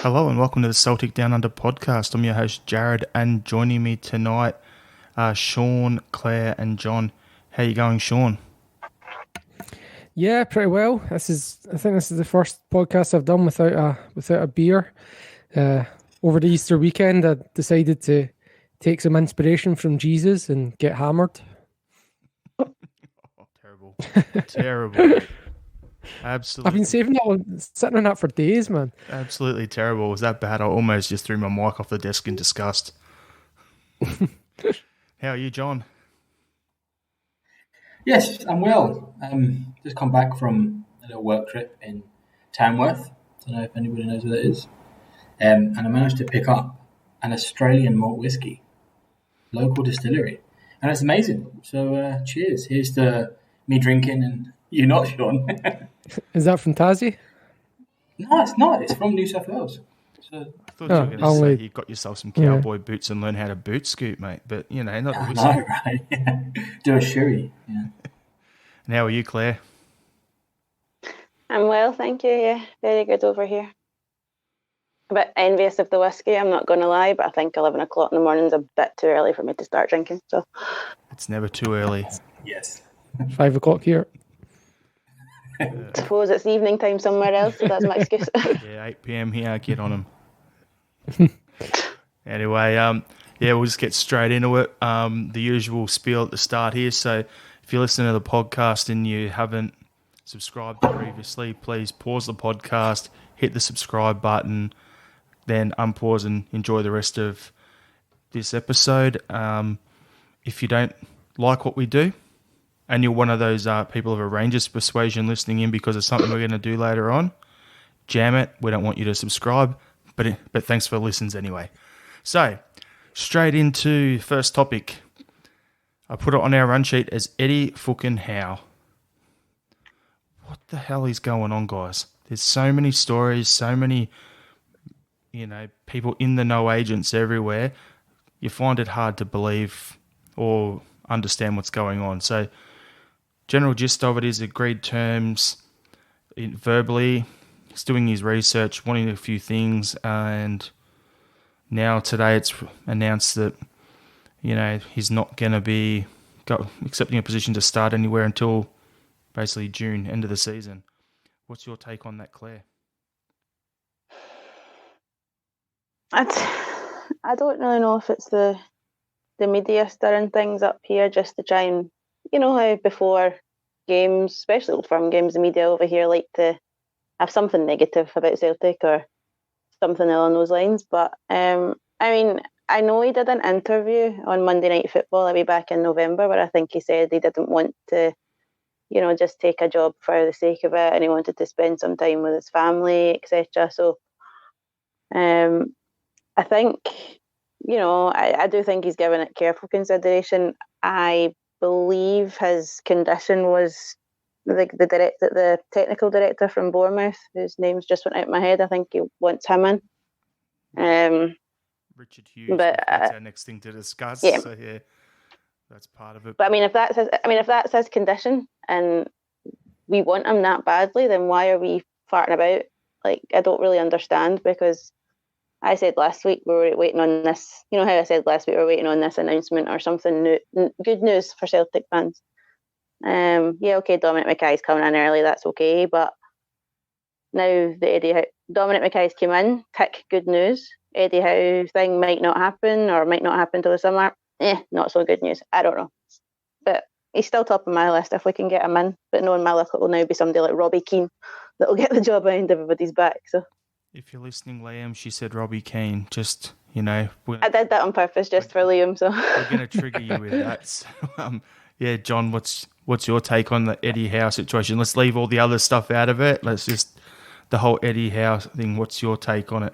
Hello and welcome to the Celtic Down Under podcast. I'm your host Jarrod, and joining me tonight are Sean, Claire and John. How you going, Sean? Yeah, pretty well. I think this is the first podcast I've done without a beer. Over the Easter weekend, I decided to take some inspiration from Jesus and get hammered. Oh, terrible. Terrible. Absolutely. I've been sitting on that for days, man. Absolutely terrible. It was that bad I almost just threw my mic off the desk in disgust. How are you, John? Yes, I'm well. Just come back from a little work trip in Tamworth. Don't know if anybody knows where that is. And I managed to pick up an Australian malt whiskey, local distillery. And it's amazing. So cheers. Here's to me drinking and you not, Sean. Is that from Tassie? No, it's not. It's from New South Wales. So, I thought you were going to say you got yourself some cowboy boots and learn how to boot scoot, mate. But, you know, not the whiskey. No, right? Yeah. Do a sherry. Yeah. And how are you, Claire? I'm well, thank you. Yeah, very good over here. A bit envious of the whiskey, I'm not going to lie, but I think 11 o'clock in the morning is a bit too early for me to start drinking. So it's never too early. Yes. 5 o'clock here. I suppose it's evening time somewhere else, so that's my excuse. Yeah, 8 p.m. here. Get on them. Anyway, we'll just get straight into it. The usual spiel at the start here. So if you listen to the podcast and you haven't subscribed previously, please pause the podcast, hit the subscribe button, then unpause and enjoy the rest of this episode. If you don't like what we do, and you're one of those people of a Rangers persuasion listening in because of something we're going to do later on, jam it. We don't want you to subscribe, but thanks for listens anyway. So, straight into first topic. I put it on our run sheet as Eddie fucking Howe. What the hell is going on, guys? There's so many stories, so many, people in the know, agents everywhere. You find it hard to believe or understand what's going on. So, general gist of it is agreed terms verbally. He's doing his research, wanting a few things, and now today it's announced that, he's not going to be accepting a position to start anywhere until basically June, end of the season. What's your take on that, Claire? I don't really know if it's the media stirring things up here just to try and, how before games, especially Old Firm games, the media over here like to have something negative about Celtic or something along those lines. But, I know he did an interview on Monday Night Football, maybe back in November, where I think he said he didn't want to, just take a job for the sake of it, and he wanted to spend some time with his family, etc. So, I think, I do think he's given it careful consideration. I believe his condition was the technical director from Bournemouth, whose name's just went out of my head. I think he wants him in. Richard Hughes. But that's our next thing to discuss. Yeah. So yeah, that's part of it. But if that's his condition and we want him that badly, then why are we farting about? Like, I don't really understand, because I said last week we were waiting on this. You know how I said last week we were waiting on this announcement or something new, good news for Celtic fans. Okay, Dominic Mackay's coming in early, that's okay. But now Dominic Mackay's came in, tick, good news. Eddie Howe thing might not happen or might not happen till the summer. Not so good news. I don't know. But he's still top of my list if we can get him in. But knowing my luck, it will now be somebody like Robbie Keane that'll get the job behind everybody's back. So, if you're listening, Liam, she said Robbie Keane. Just, I did that on purpose just for Liam. So we're going to trigger you with that. So, John, what's your take on the Eddie Howe situation? Let's leave all the other stuff out of it. Let's just the whole Eddie Howe thing. What's your take on it?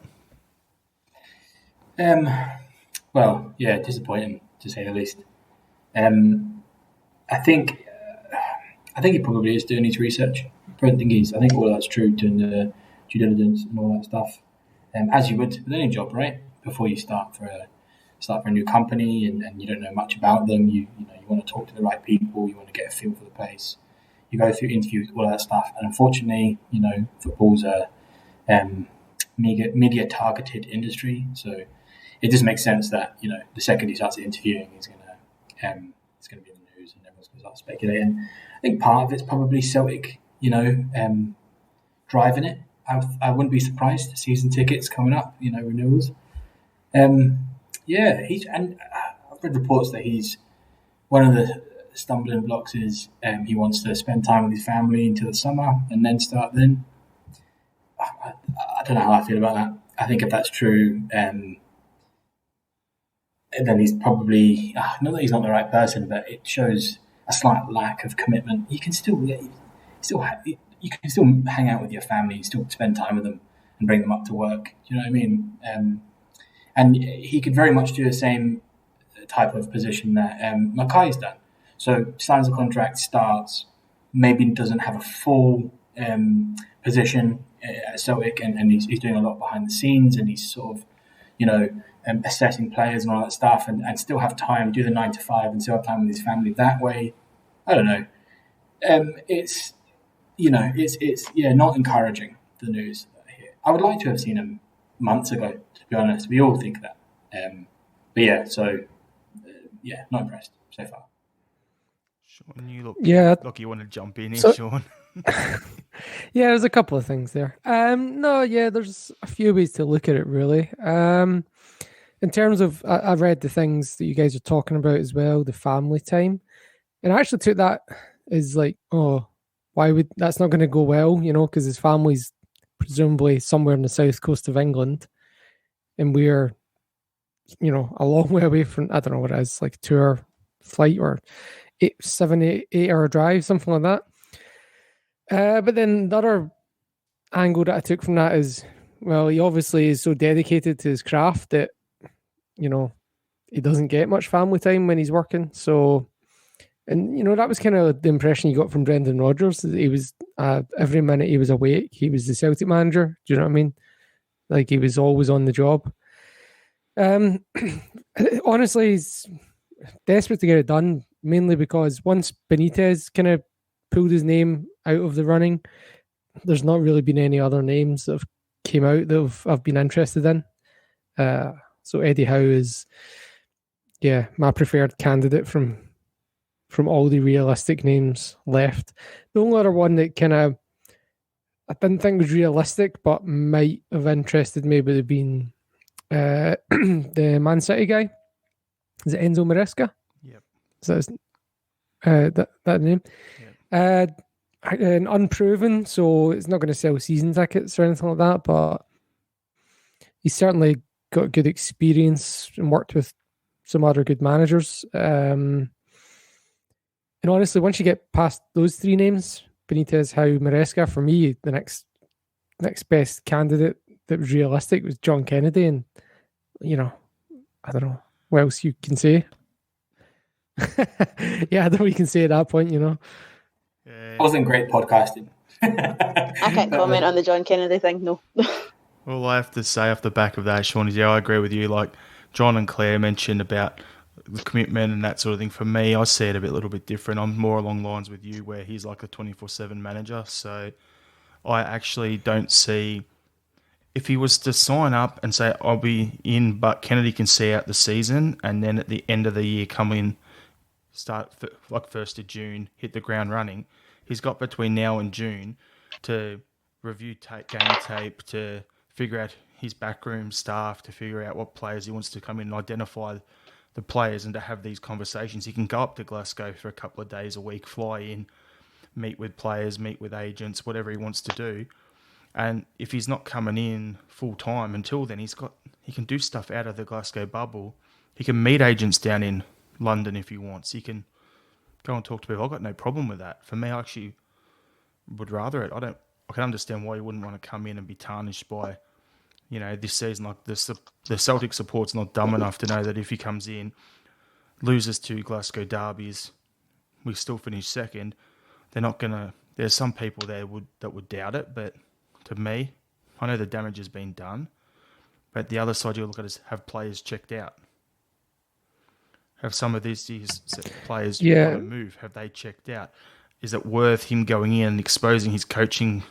Disappointing to say the least. I think he probably is doing his research. I don't think I think all that's true, doing the due diligence and all that stuff. As you would with any job, right? Before you start for a new company and you don't know much about them, you want to talk to the right people, you want to get a feel for the place. You go through interviews, all that stuff, and unfortunately, football's a media targeted industry. So it just makes sense that the second he starts interviewing, it's going to be in the news and everyone's going to start speculating. I think part of it's probably Celtic, driving it. I wouldn't be surprised. Season tickets coming up, renewals. I've read reports that he's one of the stumbling blocks is he wants to spend time with his family into the summer and then start then. I don't know how I feel about that. I think if that's true, then he's probably not that he's not the right person, but it shows a slight lack of commitment. You can still hang out with your family, still spend time with them, and bring them up to work. Do you know what I mean? And he could very much do the same type of position that Mackay's done. So signs a contract, starts, maybe doesn't have a full position at Celtic, and he's doing a lot behind the scenes, and he's sort of, assessing players and all that stuff, and still have time, do the 9 to 5, and still have time with his family that way. I don't know. It's not encouraging, the news that I hear. I would like to have seen him months ago, to be honest. We all think that. Not impressed so far. Sean, you look like you want to jump in here, Sean. Yeah, there's a couple of things there. There's a few ways to look at it, really. In terms of, I read the things that you guys are talking about as well, the family time. And I actually took that as like, that's not going to go well, because his family's presumably somewhere on the south coast of England. And we're, a long way away from, I don't know what it is, like a 2-hour flight or 8-hour drive, something like that. But then the other angle that I took from that is, well, he obviously is so dedicated to his craft that, he doesn't get much family time when he's working. So, and, that was kind of the impression you got from Brendan Rodgers. He was, every minute he was awake, he was the Celtic manager. Do you know what I mean? Like, he was always on the job. Honestly, he's desperate to get it done, mainly because once Benitez kind of pulled his name out of the running, there's not really been any other names that have came out that I've been interested in. So Eddie Howe is, my preferred candidate from all the realistic names left. The only other one that kind of I didn't think was realistic, but might have interested me would have been the Man City guy. Is it Enzo Maresca? Yep. Is that that name? Yep. And unproven, so it's not going to sell season tickets or anything like that, but he's certainly got good experience and worked with some other good managers. And honestly, once you get past those three names, Benitez, Howe, Maresca, for me, the next best candidate that was realistic was John Kennedy. And, I don't know what else you can say. I don't know what you can say at that point, It wasn't great podcasting. I can't comment on the John Kennedy thing, no. All I have to say off the back of that, Sean, is I agree with you. Like John and Claire mentioned about the commitment and that sort of thing. For me, I see it a little bit different. I'm more along lines with you where he's like a 24/7 manager. So I actually don't see, if he was to sign up and say, I'll be in, but Kennedy can see out the season, and then at the end of the year come in, start like 1st of June, hit the ground running. He's got between now and June to review game tape, to figure out his backroom staff, to figure out what players he wants to come in and identify the players, and to have these conversations. He can go up to Glasgow for a couple of days a week, fly in, meet with players, meet with agents, whatever he wants to do. And if he's not coming in full time until then, he can do stuff out of the Glasgow bubble. He can meet agents down in London if he wants. He can go and talk to people. I've got no problem with that. For me, I actually would rather it. I can understand why you wouldn't want to come in and be tarnished by, this season. Like the Celtic support's not dumb enough to know that if he comes in, loses 2 Glasgow derbies, we still finish second. They're not gonna. There's some people there that would doubt it, but to me, I know the damage has been done. But the other side you look at is have players checked out. Have some of these players want to move? Have they checked out? Is it worth him going in and exposing his coaching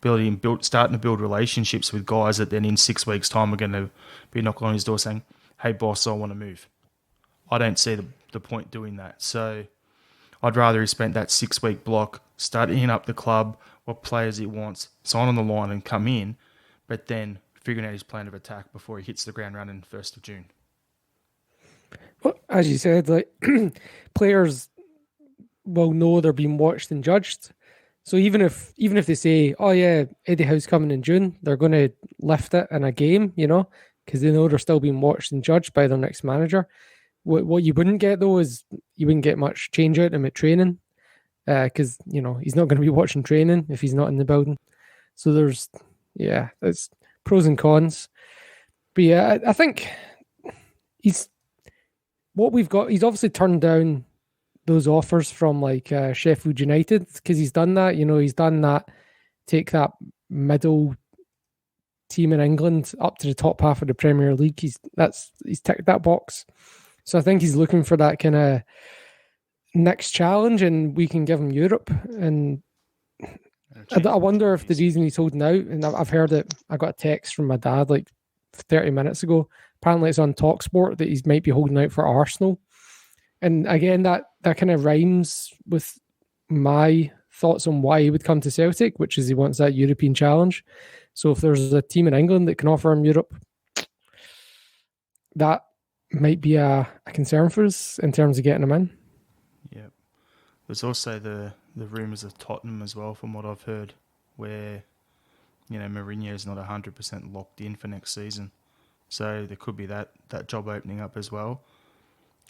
starting to build relationships with guys that then in 6 weeks' time are going to be knocking on his door saying, "Hey, boss, I want to move." I don't see the point doing that. So I'd rather he spent that 6-week block starting up the club, what players he wants, sign on the line and come in, but then figuring out his plan of attack before he hits the ground running 1st of June. Well, as you said, like players will know they're being watched and judged. So even if they say, "Oh yeah, Eddie Howe's coming in June," they're going to lift it in a game, because they know they're still being watched and judged by their next manager. What you wouldn't get though is you wouldn't get much change out of him at training, because he's not going to be watching training if he's not in the building. So there's pros and cons. But yeah, I think he's obviously turned down those offers from like Sheffield United because he's done that. He's done that. Take that middle team in England up to the top half of the Premier League. He's ticked that box. So I think he's looking for that kind of next challenge, and we can give him Europe. And I wonder if the reason he's holding out, and I've heard it. I got a text from my dad like 30 minutes ago. Apparently, it's on TalkSport that he might be holding out for Arsenal. And again, that kind of rhymes with my thoughts on why he would come to Celtic, which is he wants that European challenge. So if there's a team in England that can offer him Europe, that might be a concern for us in terms of getting him in. Yeah. There's also the rumours of Tottenham as well, from what I've heard, where, Mourinho's not 100% locked in for next season. So there could be that job opening up as well.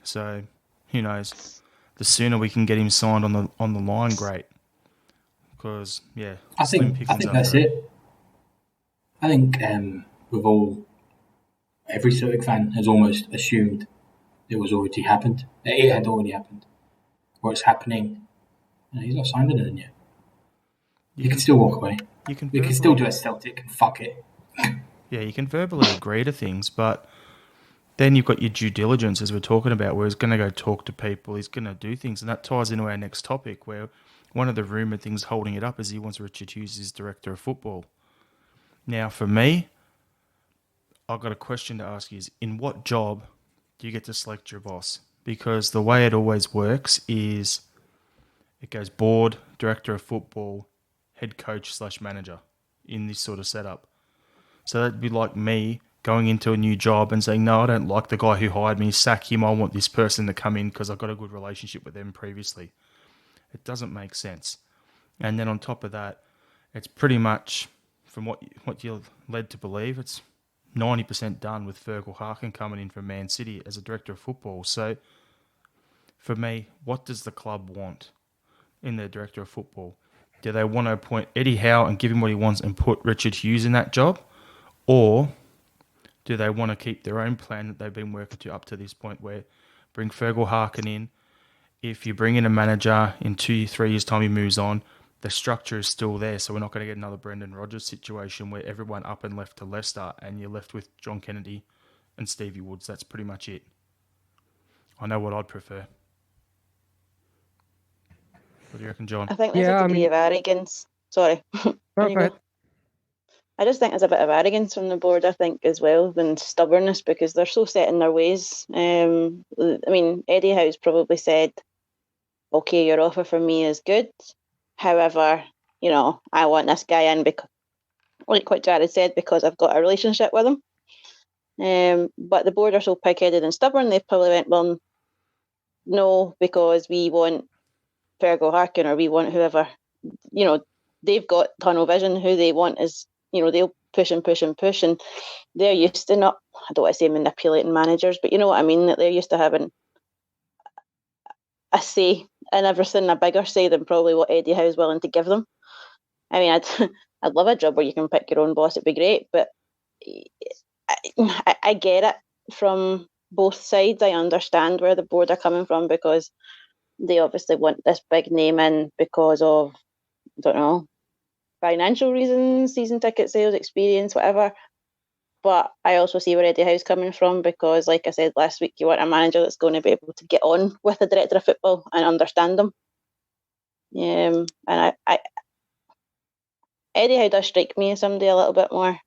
So who knows? The sooner we can get him signed on the line, great. Because I think that's it. I think every Celtic fan has almost assumed it had already happened. Or it's happening. He's not signed anything yet. You can still walk away. We can still do a Celtic and fuck it. Yeah, you can verbally agree to things, but then you've got your due diligence, as we're talking about, where he's going to go talk to people, he's going to do things, and that ties into our next topic, where one of the rumoured things holding it up is he wants Richard Hughes as director of football. Now, for me, I've got a question to ask you is, in what job do you get to select your boss? Because the way it always works is it goes board, director of football, head coach / manager in this sort of setup. So that'd be like me going into a new job and saying, "No, I don't like the guy who hired me, sack him, I want this person to come in because I've got a good relationship with them previously." It doesn't make sense. And then on top of that, it's pretty much, from what you're led to believe, it's 90% done with Fergal Harkin coming in from Man City as a director of football. So for me, what does the club want in their director of football? Do they want to appoint Eddie Howe and give him what he wants and put Richard Hughes in that job? Or do they want to keep their own plan that they've been working to up to this point, where bring Fergal Harkin in? If you bring in a manager, in 2-3 years' time he moves on, the structure is still there, so we're not going to get another Brendan Rodgers situation where everyone up and left to Leicester and you're left with John Kennedy and Stevie Woods. That's pretty much it. I know what I'd prefer. What do you reckon, John? I think there's a degree of arrogance. Sorry. Okay. I just think there's a bit of arrogance from the board, I think, as well, and stubbornness, because they're so set in their ways. Eddie Howe's probably said, "Okay, your offer for me is good. However, I want this guy in because, like what Jarrod said, because I've got a relationship with him." But the board are so pig-headed and stubborn, they've probably went, "Well, no, because we want Fergal Harkin, or we want whoever." They've got tunnel vision. Who they want is, they'll push and push and push, and they're used to not, I don't want to say manipulating managers, but you know what I mean, that they're used to having a say in everything, a bigger say than probably what Eddie Howe's willing to give them. I mean, I'd love a job where you can pick your own boss, it'd be great, but I get it from both sides. I understand where the board are coming from, because they obviously want this big name in because of, I don't know, financial reasons, season ticket sales, experience, whatever. But I also see where Eddie Howe's coming from, because, like I said last week, you want a manager that's going to be able to get on with the director of football and understand them. And Eddie Howe does strike me as somebody a little bit more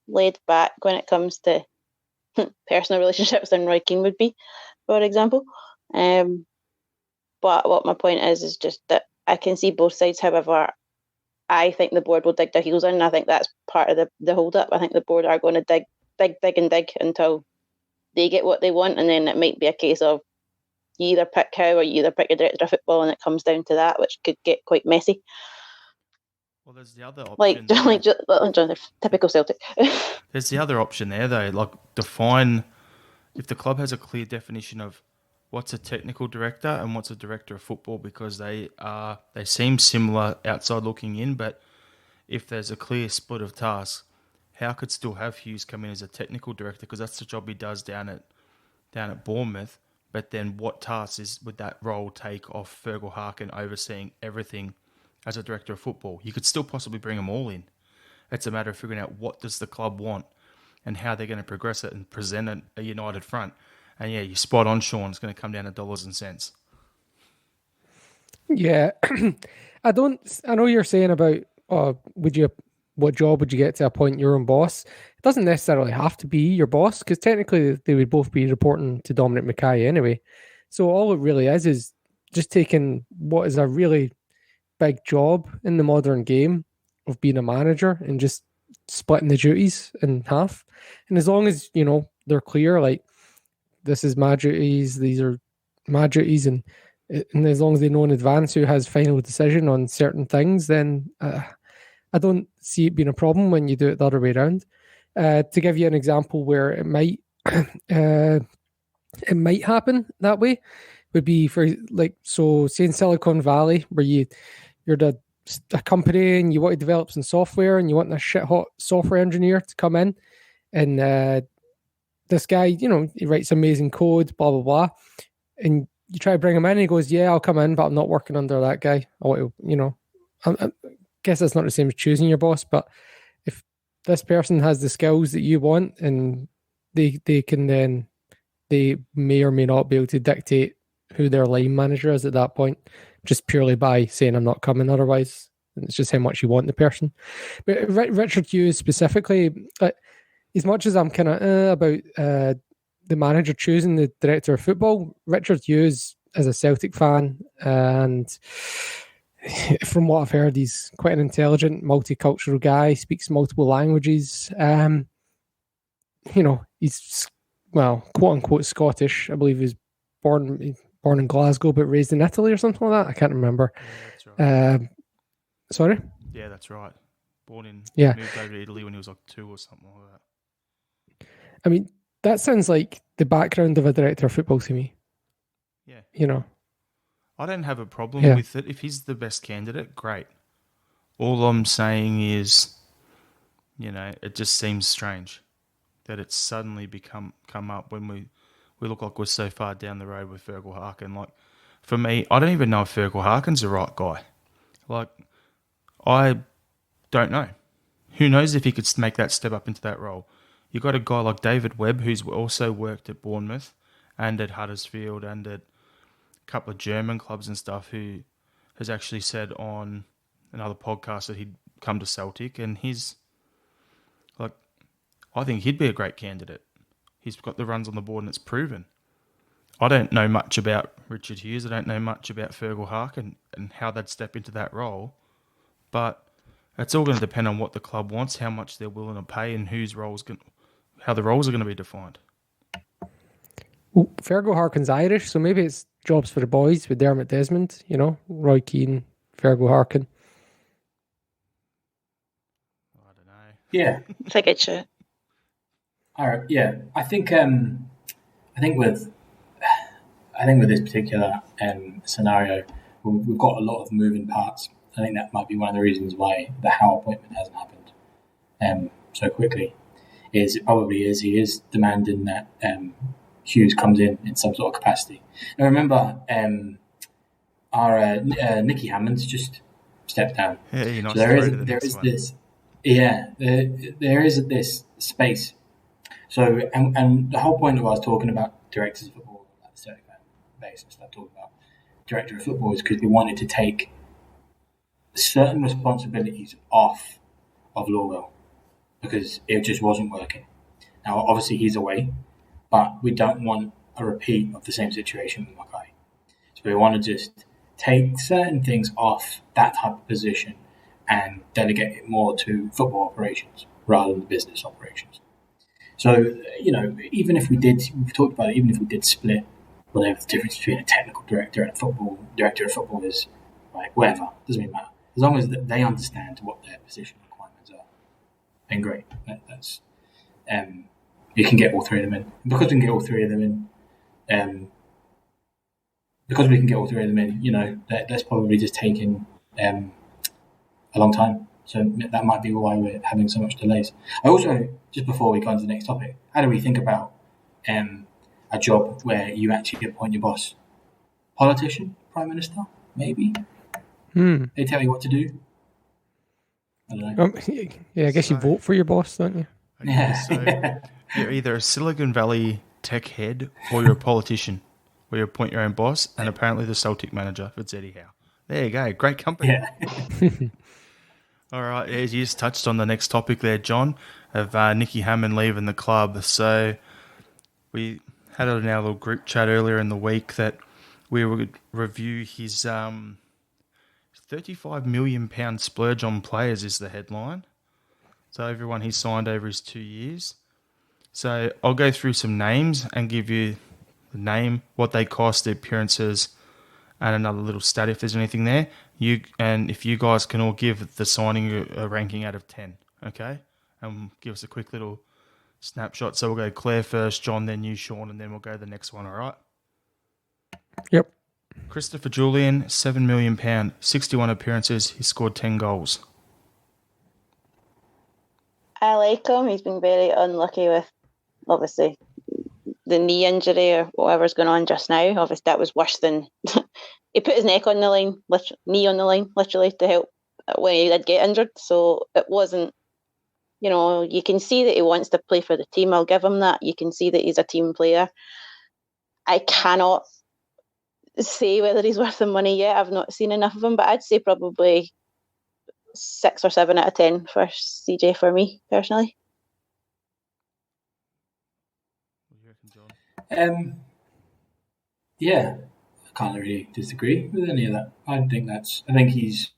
laid back when it comes to personal relationships than Roy Keane would be, for example. But what my point is just that I can see both sides. However, I think the board will dig their heels in, and I think that's part of the hold-up. I think the board are going to dig until they get what they want, and then it might be a case of you either pick Howe or you either pick your director of football, and it comes down to that, which could get quite messy. Well, there's the other option. Like typical Celtic. There's the other option there, though. Like, define if the club has a clear definition of what's a technical director and what's a director of football, because they seem similar outside looking in, but if there's a clear split of tasks, Howe could still have Hughes come in as a technical director because that's the job he does down at Bournemouth. But then what tasks would that role take off Fergal Harkin overseeing everything as a director of football? You could still possibly bring them all in. It's a matter of figuring out what does the club want and how they're going to progress it and present it a united front. And yeah, you're spot on, Sean. It's going to come down to dollars and cents. Yeah, I know you're saying about what job would you get to appoint your own boss? It doesn't necessarily have to be your boss, because technically they would both be reporting to Dominic Mackay anyway. So all it really is just taking what is a really big job in the modern game of being a manager and just splitting the duties in half. And as long as, they're clear, like, this is my duties, these are my duties, and as long as they know in advance who has final decision on certain things, then I don't see it being a problem when you do it the other way around. To give you an example where it might happen that way would be say in Silicon Valley, where you're a company and you want to develop some software and you want a shit hot software engineer to come in, and this guy, he writes amazing code, blah blah blah, and you try to bring him in and he goes, yeah, I'll come in, but I'm not working under that guy. I want to, I guess that's not the same as choosing your boss, but if this person has the skills that you want, and they can, then they may or may not be able to dictate who their line manager is at that point, just purely by saying I'm not coming otherwise. And it's just how much you want the person. But Richard Hughes specifically, as much as I'm kind of about the manager choosing the director of football, Richard Hughes is a Celtic fan, and from what I've heard, he's quite an intelligent, multicultural guy, speaks multiple languages. He's, well, quote unquote Scottish. I believe he's born in Glasgow but raised in Italy or something like that. I can't remember. Yeah, that's right. Sorry? Yeah, that's right. Moved over to Italy when he was like 2 or something like that. I mean, that sounds like the background of a director of football to me. Yeah. I don't have a problem with it. If he's the best candidate, great. All I'm saying is, it just seems strange that it's suddenly come up when we look like we're so far down the road with Fergal Harkin. Like, for me, I don't even know if Fergal Harkin's the right guy. Like, I don't know. Who knows if he could make that step up into that role? You've got a guy like David Webb, who's also worked at Bournemouth and at Huddersfield and at a couple of German clubs and stuff, who has actually said on another podcast that he'd come to Celtic, and I think he'd be a great candidate. He's got the runs on the board and it's proven. I don't know much about Richard Hughes. I don't know much about Fergal Harkin and how they'd step into that role, but it's all going to depend on what the club wants, how much they're willing to pay, and how the roles are going to be defined. Well, Fergal Harkin's Irish, so maybe it's jobs for the boys with Dermot Desmond, Roy Keane, Fergal Harkin. I don't know. Yeah. It's a good show. All right. Yeah. I think with this particular scenario, we've got a lot of moving parts. I think that might be one of the reasons why the Howe appointment hasn't happened so quickly. He is demanding that Hughes comes in some sort of capacity. Now remember, our Nicky Hammond's just stepped down. Yeah, you're not so there is this space. So and the whole point of us talking about directors of football, like the Celtic fan base and stuff, talking about director of football, is because we wanted to take certain responsibilities off of Lawwell because it just wasn't working. Now, obviously, he's away, but we don't want a repeat of the same situation with Mackay. So we want to just take certain things off that type of position and delegate it more to football operations rather than business operations. So, even if we did, we've talked about it, even if we did split whatever the difference between a technical director and a football director of football is, like, whatever, doesn't really matter. As long as they understand what their position requirements are, then great. That's you can get all three of them in. Because we can get all three of them in, that's probably just taking a long time. So that might be why we're having so much delays. I also, just before we go on to the next topic, how do we think about a job where you actually appoint your boss? Politician, prime minister, maybe. They tell you what to do. I don't know. Yeah, I guess you vote for your boss, don't you? Okay, Yeah. so you're either a Silicon Valley tech head or you're a politician, where you appoint your own boss, and apparently the Celtic manager, if it's Eddie Howe. There you go, great company. Yeah. All right, as you just touched on the next topic there, John, of Nicky Hammond leaving the club. So we had it in our little group chat earlier in the week that we would review his £35 million splurge on players is the headline. So everyone he signed over his 2 years. So I'll go through some names and give you the name, what they cost, the appearances, and another little stat if there's anything there. If you guys can all give the signing a ranking out of 10, okay? And give us a quick little snapshot. So we'll go Claire first, John, then you, Sean, and then we'll go to the next one, all right? Yep. Christopher Julian, £7 million, 61 appearances, he scored 10 goals. I like him. He's been very unlucky with, obviously, the knee injury or whatever's going on just now. Obviously, that was worse than... he put his neck on the line, knee on the line, literally, to help when he did get injured. So it wasn't... you can see that he wants to play for the team. I'll give him that. You can see that he's a team player. I cannot say whether he's worth the money yet. I've not seen enough of him, but I'd say probably 6 or 7 out of 10 for CJ for me, personally. What do you reckon, John? Yeah, I can't really disagree with any of that. I think he's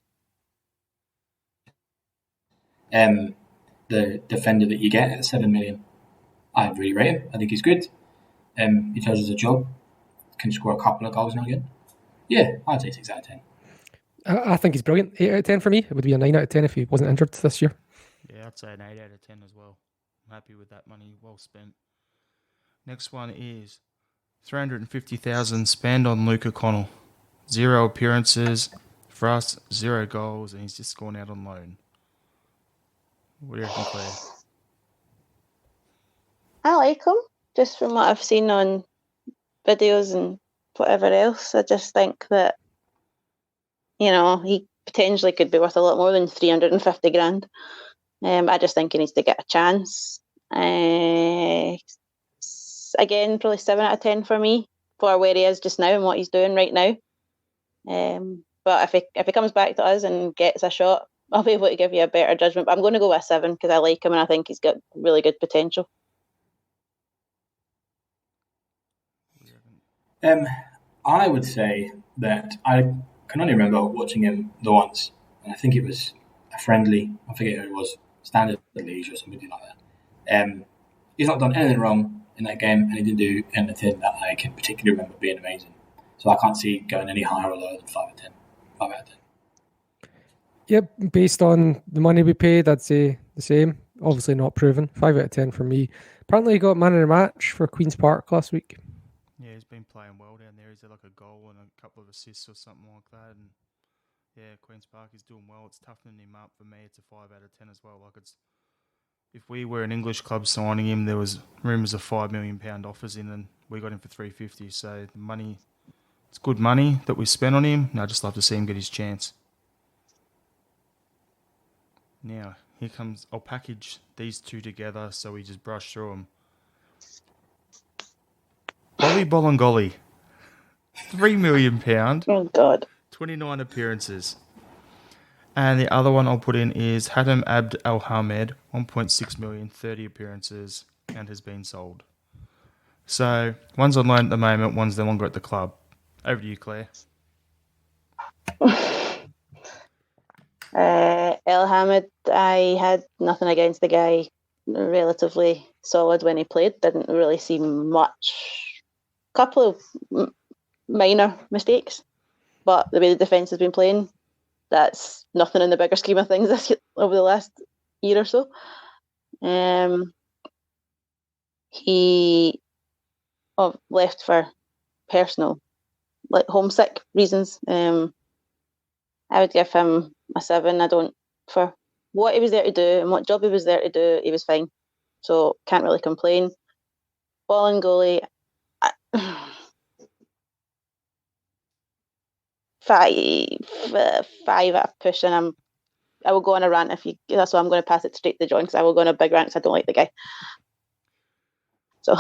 the defender that you get at 7 million. I really rate him. I think he's good. He does his job. Can score a couple of goals now and again. Yeah, I'd say 6 out of 10. I think he's brilliant. 8 out of 10 for me. It would be a 9 out of 10 if he wasn't injured this year. Yeah, I'd say an 8 out of 10 as well. I'm happy with that money, well spent. Next one is 350,000 spent on Luke O'Connell. 0 appearances for us, 0 goals, and he's just gone out on loan. What do you reckon, Claire? I like him, just from what I've seen on videos and whatever else. I just think that, he potentially could be worth a lot more than 350 grand. I just think he needs to get a chance. Again, probably 7 out of 10 for me, for where he is just now and what he's doing right now. But if he comes back to us and gets a shot, I'll be able to give you a better judgment. But I'm going to go with 7 because I like him and I think he's got really good potential. I would say that I can only remember watching him the once, and I think it was a friendly. I forget who it was, Standard Liège or something like that. He's not done anything wrong in that game, and he didn't do anything that I can particularly remember being amazing. So I can't see going any higher or lower than 5 out of 10. 5 out of 10. Yep, based on the money we paid, I'd say the same. Obviously not proven. 5 out of 10 for me. Apparently he got man of the match for Queen's Park last week. Yeah, he's been playing well down there. He's had like a goal and a couple of assists or something like that. And yeah, Queen's Park is doing well. It's toughening him up. For me, it's a 5 out of 10 as well. Like, it's, if we were an English club signing him, there was rumours of £5 million offers in, and we got him for 350. So the money, it's good money that we spent on him. And I'd just love to see him get his chance. Now, here comes, I'll package these two together so we just brush through them. Bobby Bolingoli, £3 million, Oh, God. 29 appearances. And the other one I'll put in is Hatem Abd Al Hamed, 1.6 million, 30 appearances, and has been sold. So one's on loan at the moment, one's no longer at the club. Over to you, Claire. El Hammond, I had nothing against the guy. Relatively solid when he played. Didn't really see much. Couple of minor mistakes, but the way the defence has been playing, that's nothing in the bigger scheme of things over the last year or so. He left for personal, like homesick reasons. I would give him a 7. For what he was there to do and what job he was there to do, he was fine. So can't really complain. Ball and goalie, 5 at a push, and I will go on a rant that's why I'm going to pass it straight to John, because I will go on a big rant because I don't like the guy. So.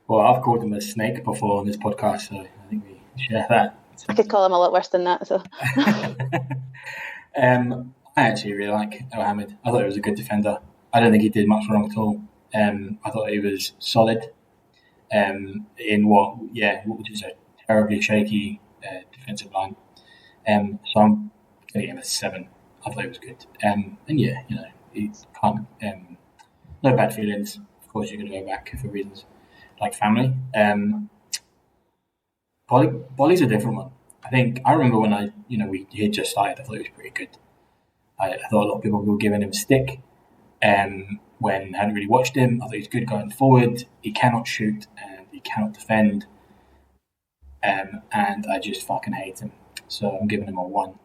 Well, I've called him a snake before on this podcast, so I think we share that. I could call him a lot worse than that. So. I actually really like El Hammond. I thought he was a good defender. I don't think he did much wrong at all. I thought he was solid in what is a terribly shaky defensive line. So I'm going to give him a 7. I thought he was good. He can't. No bad feelings. Of course, you're going to go back for reasons like family. Bolly's a different one. I remember when he had just started, I thought he was pretty good. I thought a lot of people were giving him stick when I hadn't really watched him. I thought he was good going forward. He cannot shoot and he cannot defend. And I just fucking hate him. So I'm giving him a 1.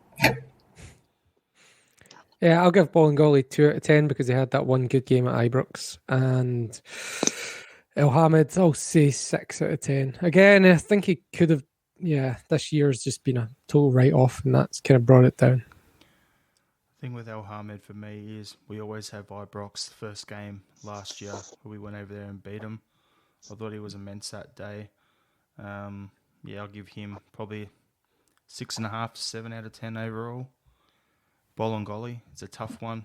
Yeah, I'll give Bolingoli 2 out of 10 because he had that one good game at Ibrox. And El Hammond, I'll say 6 out of 10. Again, I think he could have, this year's just been a total write-off, and that's kind of brought it down. The thing with El Hammond for me is we always have Ibrox first game last year where we went over there and beat him. I thought he was immense that day. I'll give him probably 6.5 to 7 out of 10 overall. Bolingoli, it's a tough one.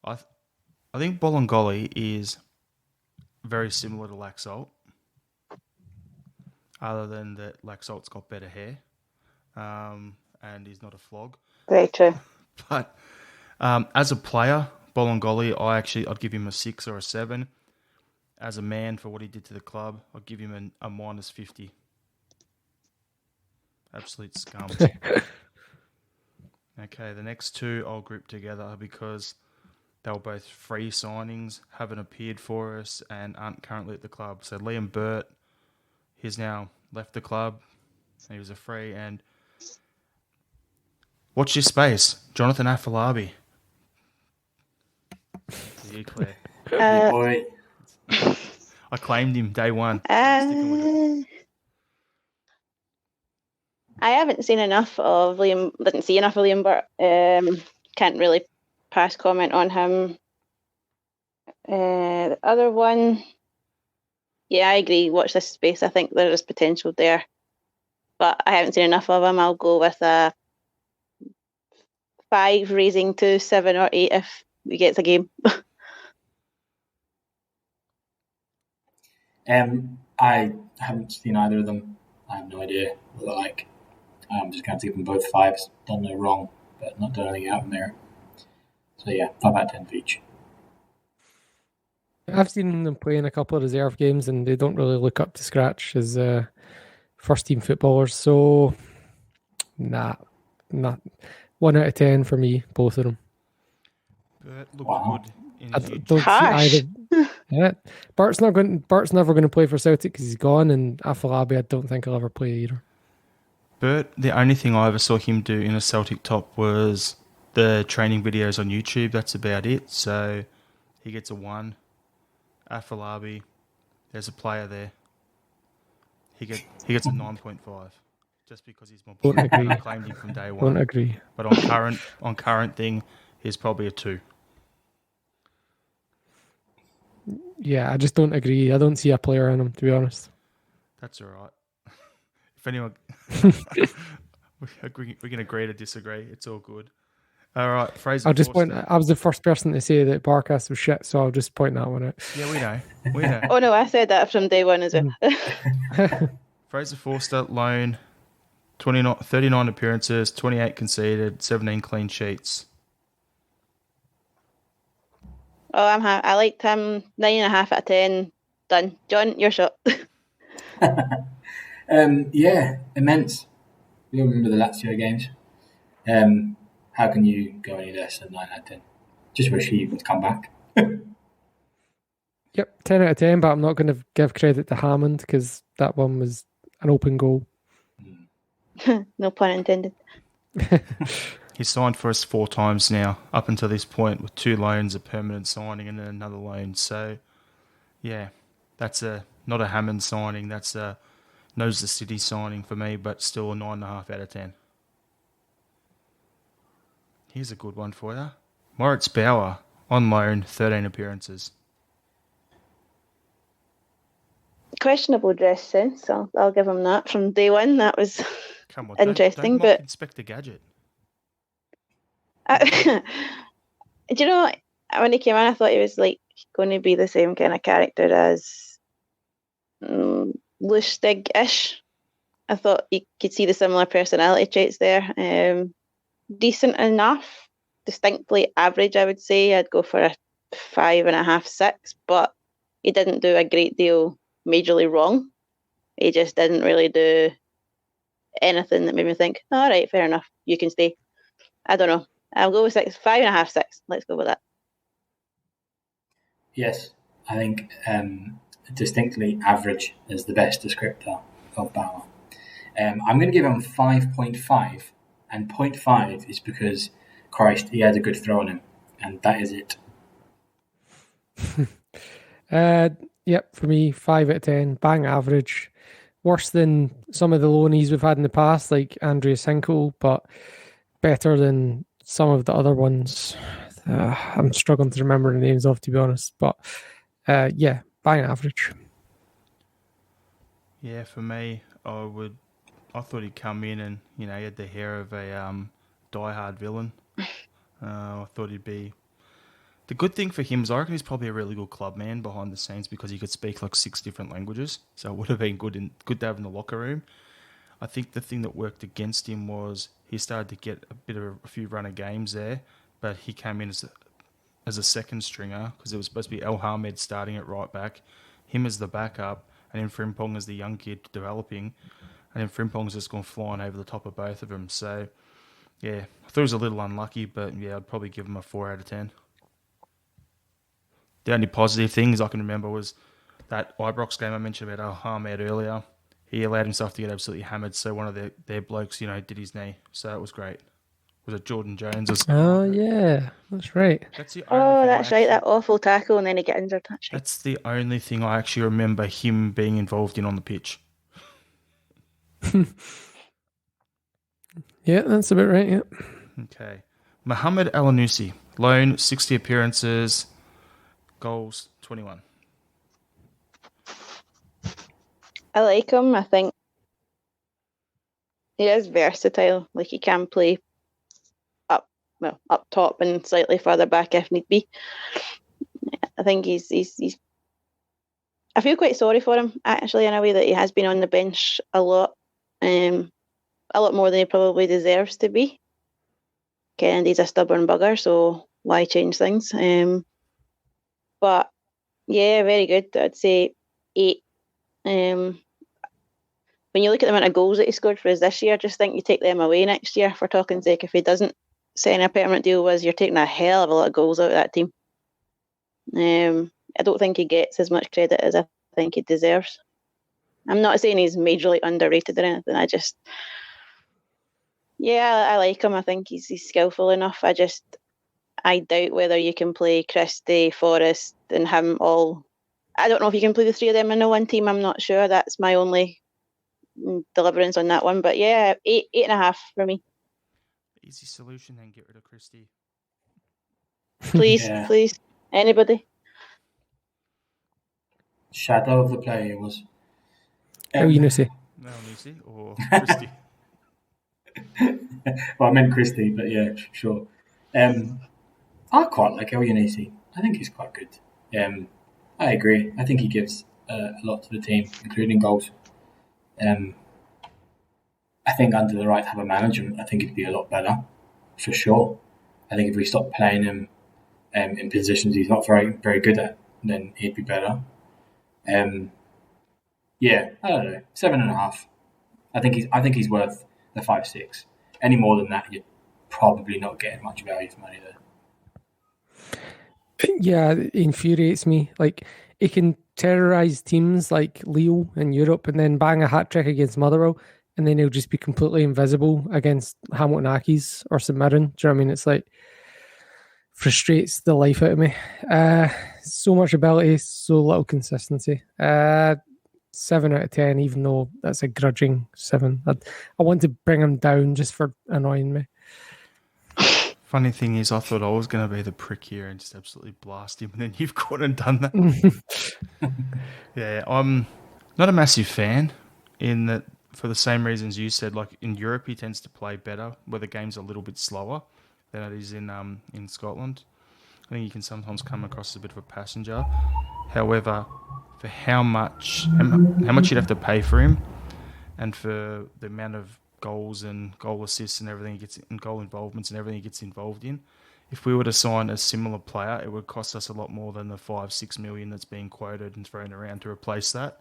I think Bolingoli is very similar to Laxalt, other than that Laxalt's got better hair and he's not a flog. Very true. But as a player, Bolingoli, I'd give him a 6 or a 7. As a man, for what he did to the club, I'd give him a -50. Absolute scum. Okay, the next two I'll group together because they were both free signings, haven't appeared for us, and aren't currently at the club. So Liam Burt, he's now left the club. He was a free. And watch your space, Jonathan Afolabi. You, Claire. Boy. I claimed him day one. Sticking with it. I haven't seen enough of Liam. Didn't see enough of Liam Burt. Can't really pass comment on him. The other one, I agree. Watch this space. I think there is potential there, but I haven't seen enough of him. I'll go with a 5, raising to 7 or 8 if he gets a game. I haven't seen either of them. I have no idea what they're like. I'm just going to give them both 5s. Done no wrong, but not done anything out of there. So 5 out of 10 for each. I've seen them play in a couple of reserve games, and they don't really look up to scratch as first-team footballers. So, not 1 out of 10 for me, both of them. Burt looked good. I don't see either. Yeah, Bart's never going to play for Celtic because he's gone, and Afolabi I don't think he'll ever play either. Burt, the only thing I ever saw him do in a Celtic top was the training videos on YouTube. That's about it. So he gets a 1. Afolabi, there's a player there. He gets a 9.5 just because he's more. Don't agree. I claimed him from day one. Don't agree. But on current thing, he's probably a 2. Yeah, I just don't agree. I don't see a player in him, to be honest. That's all right. If anyone, We can agree to disagree. It's all good. All right, Fraser. I'll just point. Forster. I was the first person to say that Barcast was shit, so I'll just point that one out. Yeah, we know. We know. Oh no, I said that from day one as well. Fraser Forster, loan, 39 appearances, 28 conceded, 17 clean sheets. Oh, I liked him. 9.5 out of 10. Done. John, your shot. Yeah, immense. We all remember the Lazio games. How can you go any less than 9 out of 10? Just wish he would come back. Yep, 10 out of 10, but I'm not going to give credit to Hammond because that one was an open goal. No pun intended. He's signed for us 4 times now, up until this point, with 2 loans, a permanent signing, and then another loan. So, yeah, that's not a Hammond signing. That's a knows the city signing for me, but still a 9.5 out of 10. Here's a good one for you. Moritz Bauer, on loan, 13 appearances. Questionable dress sense. I'll give him that from day one. That was Come on, interesting. don't mock But Inspector Gadget. do you know, when he came in, I thought he was like going to be the same kind of character as Lustig-ish. I thought you could see the similar personality traits there. Decent enough, distinctly average, I would say. I'd go for a 5.5, 6, but he didn't do a great deal majorly wrong. He just didn't really do anything that made me think, all right, fair enough, you can stay. I don't know. I'll go with 6, 5.5, 6. Let's go with that. Yes, I think distinctly average is the best descriptor of Bauer. I'm going to give him 5.5, and 0.5 is because, Christ, he had a good throw on him, and that is it. Yep, for me, 5 out of 10, bang average. Worse than some of the loanees we've had in the past, like Andreas Hinkle, but better than some of the other ones. I'm struggling to remember the names of, to be honest, but yeah, bang average. Yeah, for me, I thought he'd come in and, he had the hair of a die-hard villain. I thought he'd be... The good thing for him is I reckon he's probably a really good club man behind the scenes because he could speak like 6 different languages. So it would have been good to have in the locker room. I think the thing that worked against him was he started to get a few run of games there, but he came in as a second stringer because it was supposed to be El Hamed starting at right back, him as the backup, and then Frimpong as the young kid developing, and then Frimpong's just gone flying over the top of both of them. So, yeah, I thought it was a little unlucky, but yeah, I'd probably give him a 4 out of 10. The only positive things I can remember was that Ibrox game I mentioned about El Hamed earlier. He allowed himself to get absolutely hammered, so one of their blokes, did his knee. So it was great. Was it Jordan Jones or something? Oh, yeah, that's right. That's the only thing That's right, that awful tackle, and then he got injured. That's the only thing I actually remember him being involved in on the pitch. Yeah, that's about right, yeah. Okay. Mohamed Alanusi, loan, 60 appearances, goals, 21. I like him. I think he is versatile. Like, he can play up top and slightly further back if need be. I think he's I feel quite sorry for him, actually, in a way that he has been on the bench a lot more than he probably deserves to be. Kennedy's a stubborn bugger, so why change things? But yeah, very good. I'd say 8. When you look at the amount of goals that he scored for us this year, just think you take them away next year, for talking sake. If he doesn't sign a permanent deal with us, you're taking a hell of a lot of goals out of that team. I don't think he gets as much credit as I think he deserves. I'm not saying he's majorly underrated or anything. I like him. I think he's skillful enough. I doubt whether you can play Christie, Forrest, and him all. I don't know if you can play the 3 of them in the one team. I'm not sure. That's my only deliverance on that one. But yeah, 8.5 for me. Easy solution, then get rid of Christie. Please, please, anybody. Shadow of the player was. Alanusi or Christie. Well, I meant Christie, but yeah, sure. I quite like El Yanisi. I think he's quite good. I agree. I think he gives a lot to the team, including goals. I think under the right type of management, I think he'd be a lot better, for sure. I think if we stop playing him in positions he's not very, very good at, then he'd be better. Yeah, I don't know, 7.5. I think he's worth the 5-6. Any more than that, you're probably not getting much value for money there. Yeah, it infuriates me. Like, he can terrorise teams like Lille in Europe and then bang a hat-trick against Motherwell, and then he'll just be completely invisible against Hamilton Accies or St Mirren. Do you know what I mean? It's like, frustrates the life out of me. So much ability, so little consistency. 7 out of 10, even though that's a grudging 7. I want to bring him down just for annoying me. Funny thing is, I thought I was going to be the prick here and just absolutely blast him, and then you've gone and done that. Yeah, I'm not a massive fan in that for the same reasons you said. Like in Europe, he tends to play better, where the game's a little bit slower than it is in Scotland. I think he can sometimes come across as a bit of a passenger. However, for how much you'd have to pay for him, and for the amount of goals and goal assists and everything he gets, and goal involvements and everything he gets involved in, if we were to sign a similar player, it would cost us a lot more than the 5-6 million that's being quoted and thrown around to replace that.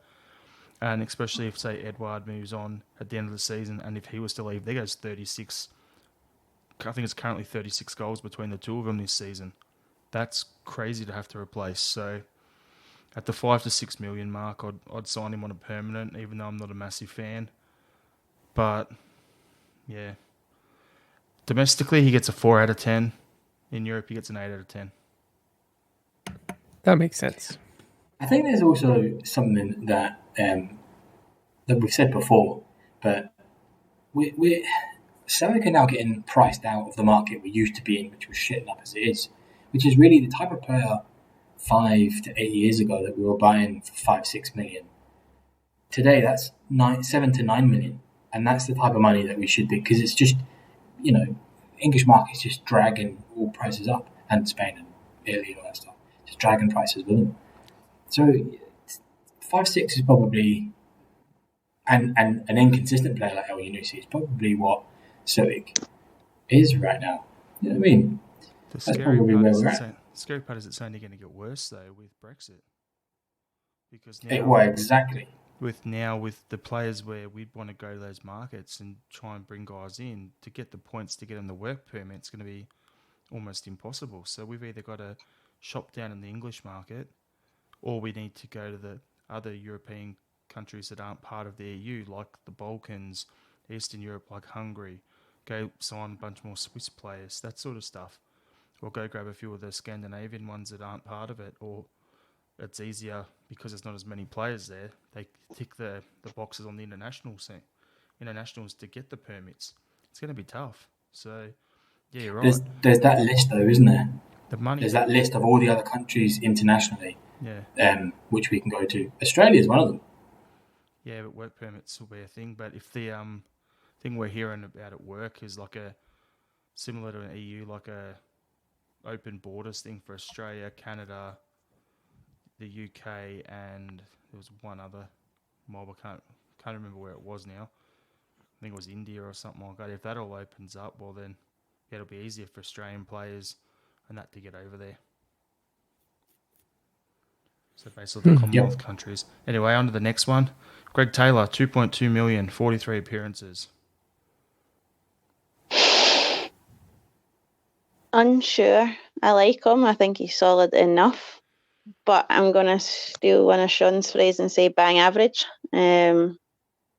And especially if, say, Edouard moves on at the end of the season, and if he was to leave, there goes 36. I think it's currently 36 goals between the two of them this season. That's crazy to have to replace. So at the 5 to 6 million mark, I'd sign him on a permanent, even though I'm not a massive fan. But yeah, domestically he gets a 4 out of 10. In Europe he gets an 8 out of 10. That makes sense. I think there's also something that we've said before, but we're Celtic are now getting priced out of the market we used to be in, which was shitting up as it is, which is really the type of player 5 to 8 years ago that we were buying for 5-6 million. Today, that's 7 to 9 million, and that's the type of money that we should be, because it's just, English market's just dragging all prices up, and Spain and Italy and all that stuff, just dragging prices with them. So 5-6 is probably, and an inconsistent player like El Yunusi is probably what Celtic is right now. You know what I mean? The That's probably where we're at. scary part is it's only going to get worse though with Brexit, because Well, exactly. With the players where we'd want to go to those markets and try and bring guys in to get the points to get them the work permit, it's going to be almost impossible. So we've either got to shop down in the English market, or we need to go to the other European countries that aren't part of the EU, like the Balkans, Eastern Europe, like Hungary, go sign a bunch more Swiss players, that sort of stuff. Or go grab a few of the Scandinavian ones that aren't part of it, or it's easier because there's not as many players there. They tick the boxes on the internationals to get the permits. It's going to be tough. So, yeah, you're right. There's that list though, isn't there? The money. There's that list of all the other countries internationally, which we can go to. Australia is one of them. Yeah, but work permits will be a thing. But if the thing we're hearing about at work is like similar to an EU, like a open borders thing for Australia, Canada, the UK, and there was one other mob. I can't remember where it was now. I think it was India or something like that. If that all opens up, well then it'll be easier for Australian players and that to get over there. So basically the Commonwealth countries. Anyway, on to the next one. Greg Taylor, 2.2 million, 43 appearances. Unsure. I like him. I think he's solid enough. But I'm going to steal one of Sean's phrase and say bang average. But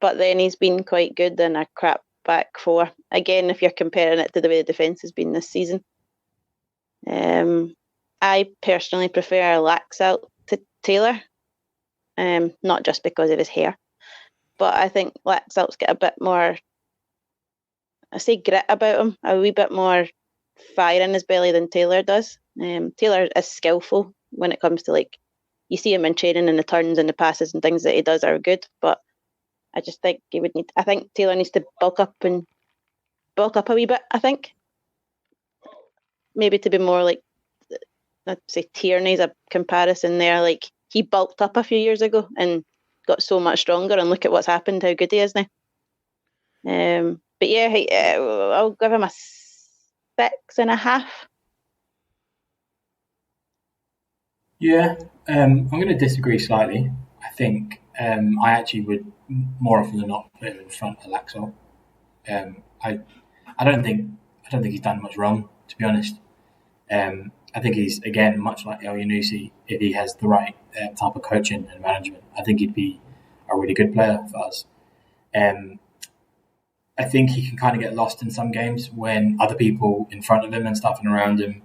then he's been quite good in a crap back four. Again, if you're comparing it to the way the defence has been this season. I personally prefer Laxalt to Taylor. Not just because of his hair. But I think Laxalt's got a bit more, I say grit about him, a wee bit more fire in his belly than Taylor does. Taylor is skillful when it comes to you see him in training and the turns and the passes and things that he does are good, but I just think I think Taylor needs to bulk up and bulk up a wee bit, I think. Maybe to be more like, I'd say Tierney's a comparison there. Like, he bulked up a few years ago and got so much stronger, and look at what's happened, how good he is now. But yeah, I'll give him a 6.5. Yeah, I'm going to disagree slightly. I think I actually would more often than not put him in front of Laxalt. I don't think he's done much wrong, to be honest. I think he's, again, much like El Yunusi, if he has the right type of coaching and management, I think he'd be a really good player for us. I think he can kind of get lost in some games when other people in front of him and stuff and around him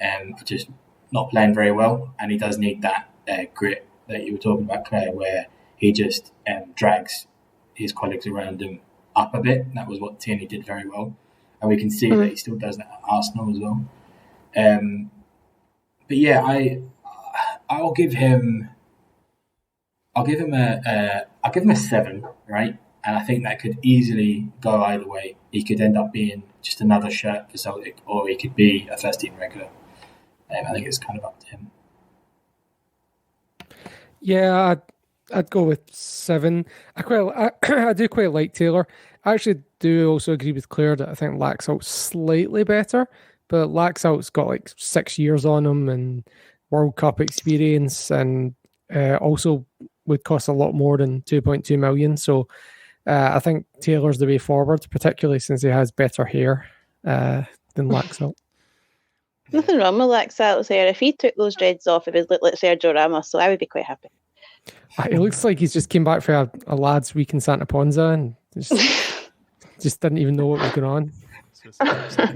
are just not playing very well, and he does need that grit that you were talking about, Claire, where he just drags his colleagues around him up a bit. That was what Tierney did very well, and we can see that he still does that at Arsenal as well. But yeah, I'll give him a 7, right? And I think that could easily go either way. He could end up being just another shirt for Celtic, or he could be a first team regular. I think it's kind of up to him. Yeah, I'd go with 7. I do quite like Taylor. I actually do also agree with Claire that I think Laxalt's slightly better, but Laxalt's got like 6 years on him and World Cup experience, and also would cost a lot more than 2.2 million. So I think Taylor's the way forward, particularly since he has better hair than Laxalt. Nothing wrong with Laxalt's hair. If he took those dreads off, it would look like Sergio Ramos, so I would be quite happy. It looks like he's just came back for a lads' week in Santa Ponza and just didn't even know what was going on. He's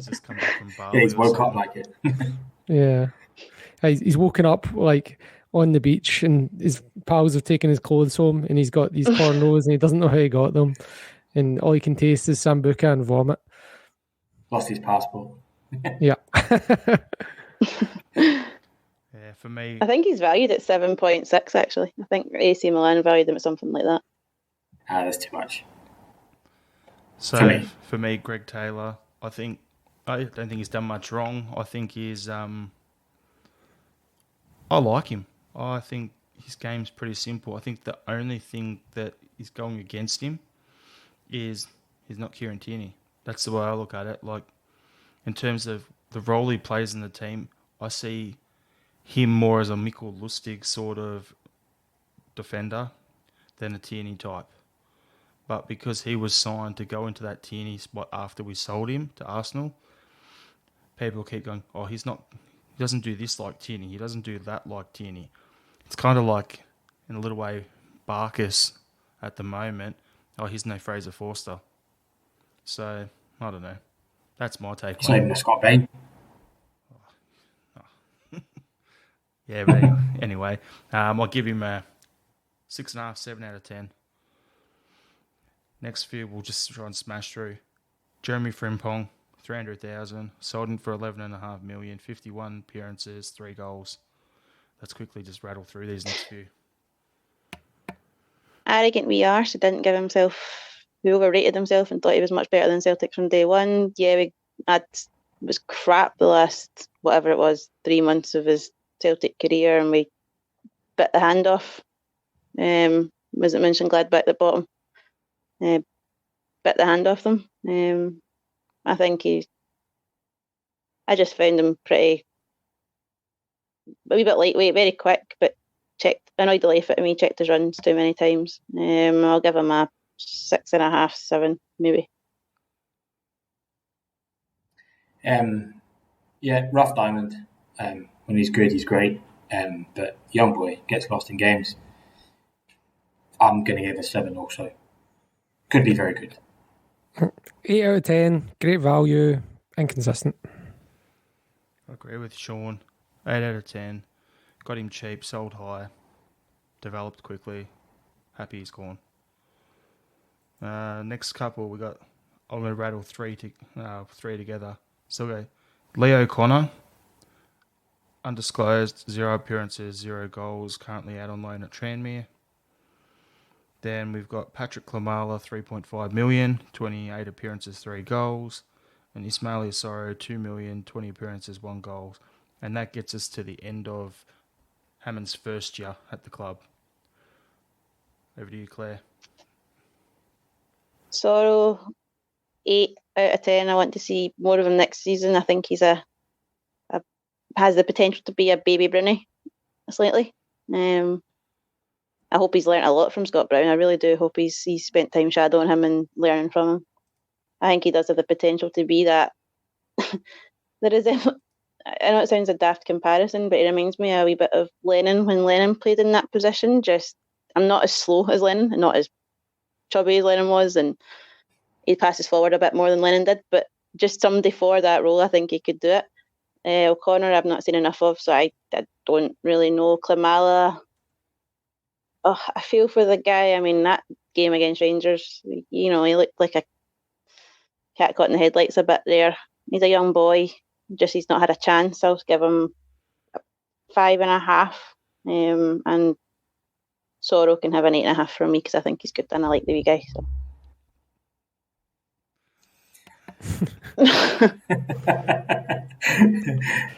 just come back from Bali. Yeah, he's woke up like it. Yeah. He's woken up like on the beach and his pals have taken his clothes home and he's got these cornrows and he doesn't know how he got them. And all he can taste is sambuca and vomit. Lost his passport. Yeah. Yeah, for me, I think he's valued at 7.6, actually. I think AC Milan valued him at something like that. That's too much. So for me, Greg Taylor, I don't think he's done much wrong. I think he's I like him. I think his game's pretty simple. I think the only thing that is going against him is he's not Kieran Tierney. That's the way I look at it. Like, in terms of the role he plays in the team, I see him more as a Mikkel Lustig sort of defender than a Tierney type. But because he was signed to go into that Tierney spot after we sold him to Arsenal, people keep going, oh, he doesn't do this like Tierney, he doesn't do that like Tierney. It's kind of like, in a little way, Barkas at the moment. Oh, he's no Fraser Forster. So, I don't know. That's my take. It's not even a Scott Bain. Yeah, but anyway, I'll give him a 6.5, 7 out of 10. Next few, we'll just try and smash through. Jeremy Frimpong, 300,000, sold him for 11.5 million, 51 appearances, 3 goals. Let's quickly just rattle through these next few. Arrogant wee arse who didn't give himself, who overrated himself and thought he was much better than Celtic from day one. Yeah, was crap the last, whatever it was, 3 months of his Celtic career, and we bit the hand off. Was it Mönchengladbach at the bottom? Bit the hand off them. I think I just found him pretty, a wee bit lightweight, very quick, but annoyed the life out of me, checked his runs too many times. I'll give him a 6.5, 7, maybe. Yeah, rough diamond. When he's good, he's great. But young boy gets lost in games. I'm going to give a 7 also. Could be very good. 8 out of 10, great value, inconsistent. I agree with Sean. 8 out of 10. Got him cheap, sold high, developed quickly. Happy he's gone. Next couple, I'm going to rattle three together. So we go Leo Connor, undisclosed, 0 appearances, 0 goals, currently out on loan at Tranmere. Then we've got Patrick Klimala, 3.5 million, 28 appearances, 3 goals. And Ismail Soro, 2 million, 20 appearances, 1 goal. And that gets us to the end of Hammond's first year at the club. Over to you, Claire. Sorrow, 8 out of 10. I want to see more of him next season. I think he's has the potential to be a baby Bruni, slightly. I hope he's learnt a lot from Scott Brown. I really do hope he's spent time shadowing him and learning from him. I think he does have the potential to be that. There is, I know it sounds a daft comparison, but it reminds me a wee bit of Lennon when Lennon played in that position. Just, I'm not as slow as Lennon and not as chubby as Lennon was, and he passes forward a bit more than Lennon did, but just somebody for that role, I think he could do it. O'Connor, I've not seen enough of, so I don't really know. Klimala, I feel for the guy. I mean, that game against Rangers, he looked like a cat caught in the headlights a bit there. He's a young boy, just he's not had a chance. I'll give him 5.5, and Sorrow can have an 8.5 from me because I think he's good and I like the wee guy. So.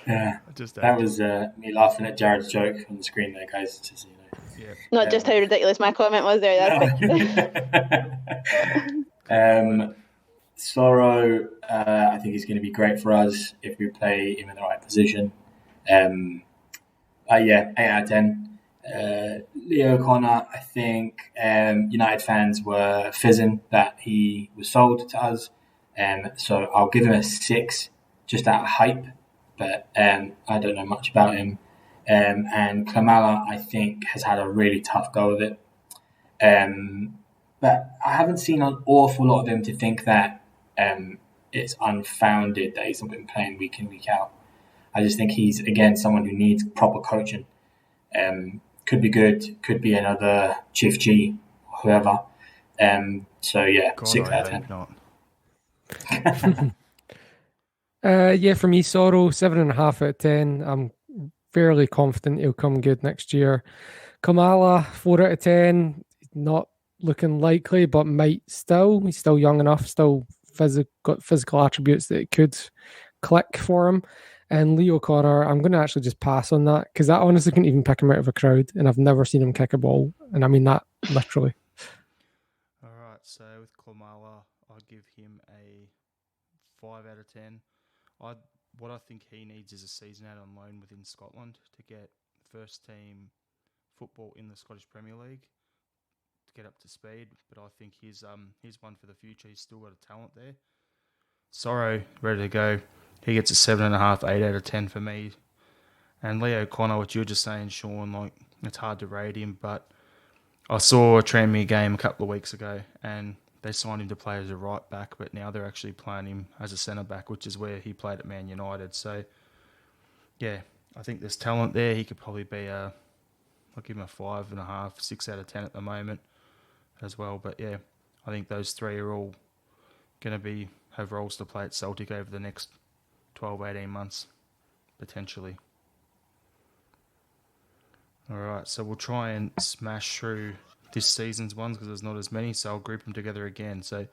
Yeah, that was me laughing at Jarrod's joke on the screen there, guys. Just so you know. Yeah. Not just how ridiculous my comment was there. Sorrow, I think he's going to be great for us if we play him in the right position. 8 out of 10. Leo O'Connor, I think United fans were fizzing that he was sold to us. So I'll give him a 6 just out of hype, but I don't know much about him. And Klimala, I think, has had a really tough go of it. But I haven't seen an awful lot of him to think that it's unfounded that he's not been playing week in, week out. I just think he's, again, someone who needs proper coaching. Could be good, could be another Chief G, whoever. So, yeah, God, 6 out of 10. Not. For me, Sorrow, 7.5 out of 10. I'm fairly confident he'll come good next year. Kamala, 4 out of 10. Not looking likely, but might still. He's still young enough, still got physical attributes that it could click for him. And Leo O'Connor, I'm going to actually just pass on that because I honestly couldn't even pick him out of a crowd, and I've never seen him kick a ball, and I mean that literally. All right, so with Klimala, I'll give him a 5 out of 10. What I think he needs is a season out on loan within Scotland to get first team football in the Scottish Premier League to get up to speed. But I think he's one for the future. He's still got a talent there. Sorrow, ready to go. He gets a 7.5, 8 out of 10 for me. And Leo O'Connor, what you were just saying, Sean, like it's hard to rate him, but I saw a Tranmere game a couple of weeks ago and they signed him to play as a right back, but now they're actually playing him as a centre back, which is where he played at Man United. So, yeah, I think there's talent there. He could probably be I'll give him a 5.5, 6 out of 10 at the moment as well. But yeah, I think those three are all going to have roles to play at Celtic over the next 12, 18 months, potentially. All right, so we'll try and smash through this season's ones because there's not as many, so I'll group them together again. So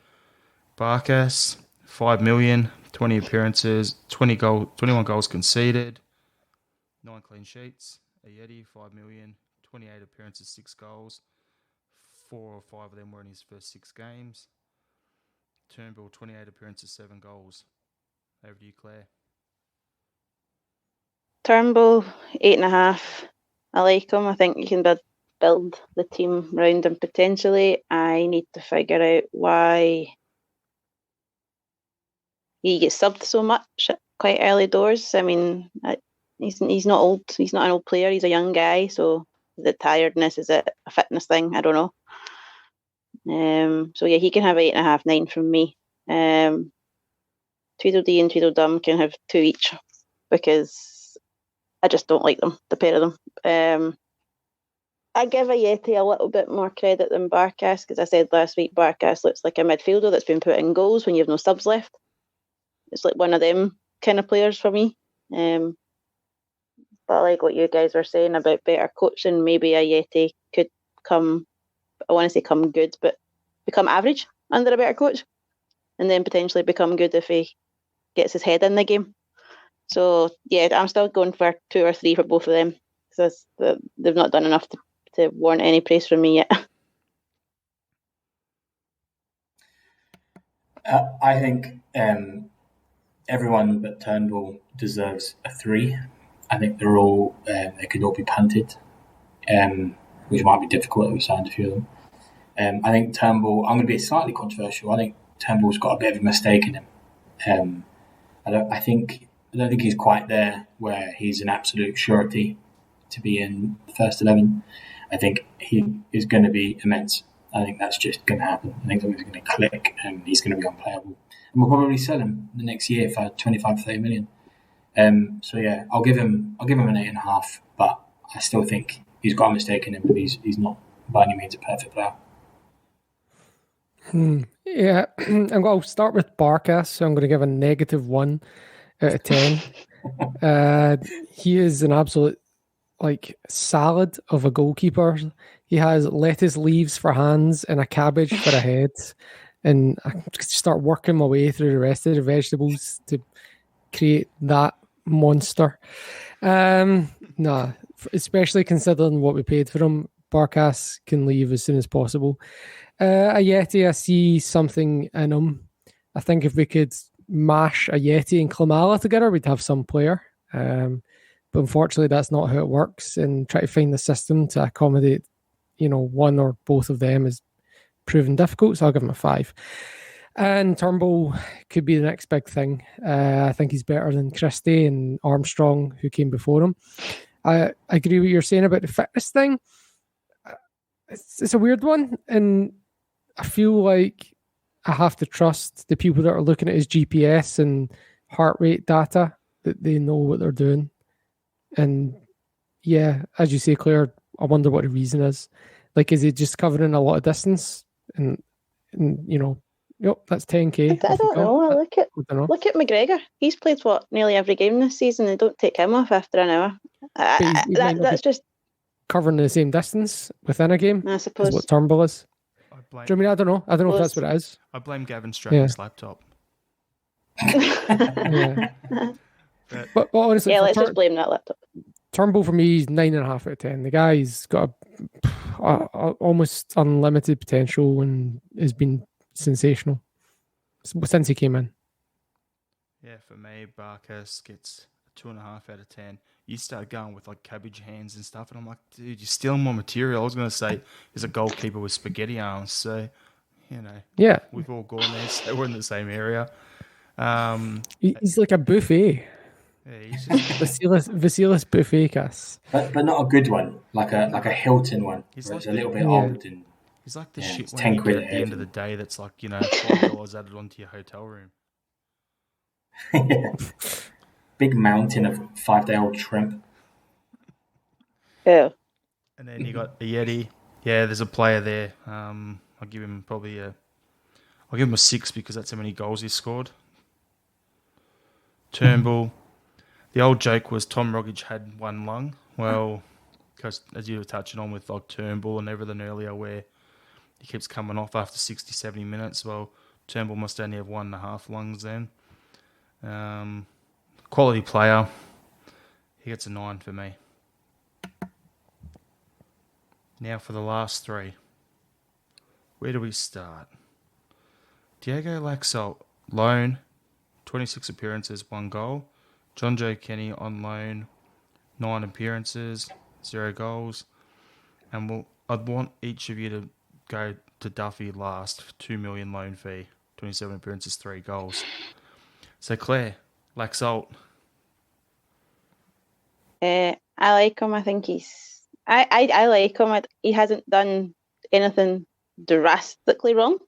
Barkas, 5 million, 20 appearances, 21 goals conceded, 9 clean sheets. Ayeti, 5 million, 28 appearances, 6 goals. 4 or 5 of them were in his first 6 games. Turnbull, 28 appearances, 7 goals. Over to you, Claire. Turnbull, 8.5. I like him. I think you can build the team around him potentially. I need to figure out why he gets subbed so much at quite early doors. I mean, he's not old. He's not an old player. He's a young guy. So is it tiredness? Is it a fitness thing? I don't know. So yeah, he can have 8.5, 9 from me. Tweedledee and Tweedledum can have 2 each because I just don't like them, the pair of them. I give Ayeti a little bit more credit than Barkas because I said last week Barkas looks like a midfielder that's been put in goals when you have no subs left. It's like one of them kind of players for me. But I like what you guys were saying about better coaching. Maybe Ayeti could come I want to say come good, but become average under a better coach, and then potentially become good if he gets his head in the game. So yeah, I'm still going for 2 or 3 for both of them. So they've not done enough to warrant any praise from me yet. I think everyone but Turnbull deserves a 3. I think they're all they could all be punted, which might be difficult if we signed a few of them. I think Turnbull. I'm going to be slightly controversial. I think Turnbull's got a bit of a mistake in him. I don't think he's quite there where he's an absolute surety to be in the first 11. I think he is going to be immense. I think that's just going to happen. I think something's going to click and he's going to be unplayable. And we'll probably sell him the next year for 25-30 million. So yeah, I'll give him an 8.5, but I still think he's got a mistake in him, but he's not by any means a perfect player. Yeah, I'll start with Barkas, so I'm going to give a -1 out of 10. He is an absolute salad of a goalkeeper. He has lettuce leaves for hands and a cabbage for a head, and I start working my way through the rest of the vegetables to create that monster. Especially considering what we paid for him, Barkas can leave as soon as possible. Ajeti, I see something in him. I think if we could mash Ajeti and Klimala together, we'd have some player. But unfortunately, that's not how it works. And try to find the system to accommodate, one or both of them is proven difficult. So I'll give him a 5. And Turnbull could be the next big thing. I think he's better than Christie and Armstrong, who came before him. I agree with what you're saying about the fitness thing. It's a weird one, and I feel like I have to trust the people that are looking at his GPS and heart rate data, that they know what they're doing. And yeah, as you say, Claire, I wonder what the reason is. Is he just covering a lot of distance? And that's 10k. I don't know. Look at McGregor. He's played nearly every game this season. They don't take him off after an hour. That's just covering the same distance within a game. I suppose is what Turnbull is. I don't know. I don't know if that's what it is. I blame Gavin Stratton's laptop. Yeah. But honestly, let's just blame that laptop. Turnbull for me is 9.5 out of 10. The guy's got a almost unlimited potential and has been sensational since he came in. Yeah, for me, Barkas gets a 2.5 out of 10. You start going with cabbage hands and stuff, and I'm like, dude, you're stealing my material. I was going to say he's a goalkeeper with spaghetti arms, so yeah, we've all gone there, so we're in the same area. He's like a buffet. Yeah, he's just Vasilis buffet cast, but not a good one, like a Hilton one. It's a little bit old and he's like the shit when you get at the end of the day. That's $5 added onto your hotel room. Yeah. Big mountain of 5-day-old shrimp. Yeah. And then you got a Yeti. Yeah, there's a player there. I'll give him a 6 because that's how many goals he scored. Turnbull. The old joke was Tom Rogic had one lung. Well, because as you were touching on with Turnbull and everything earlier, where he keeps coming off after 60, 70 minutes. Well, Turnbull must only have 1.5 lungs then. Quality player. He gets a 9 for me. Now for the last 3. Where do we start? Diego Laxalt, loan, 26 appearances, 1 goal. John Joe Kenny on loan, 9 appearances, 0 goals. And I'd want each of you to go to Duffy last for 2 million loan fee, 27 appearances, 3 goals. So Claire, Laxalt. I like him. I think I like him. He hasn't done anything drastically wrong.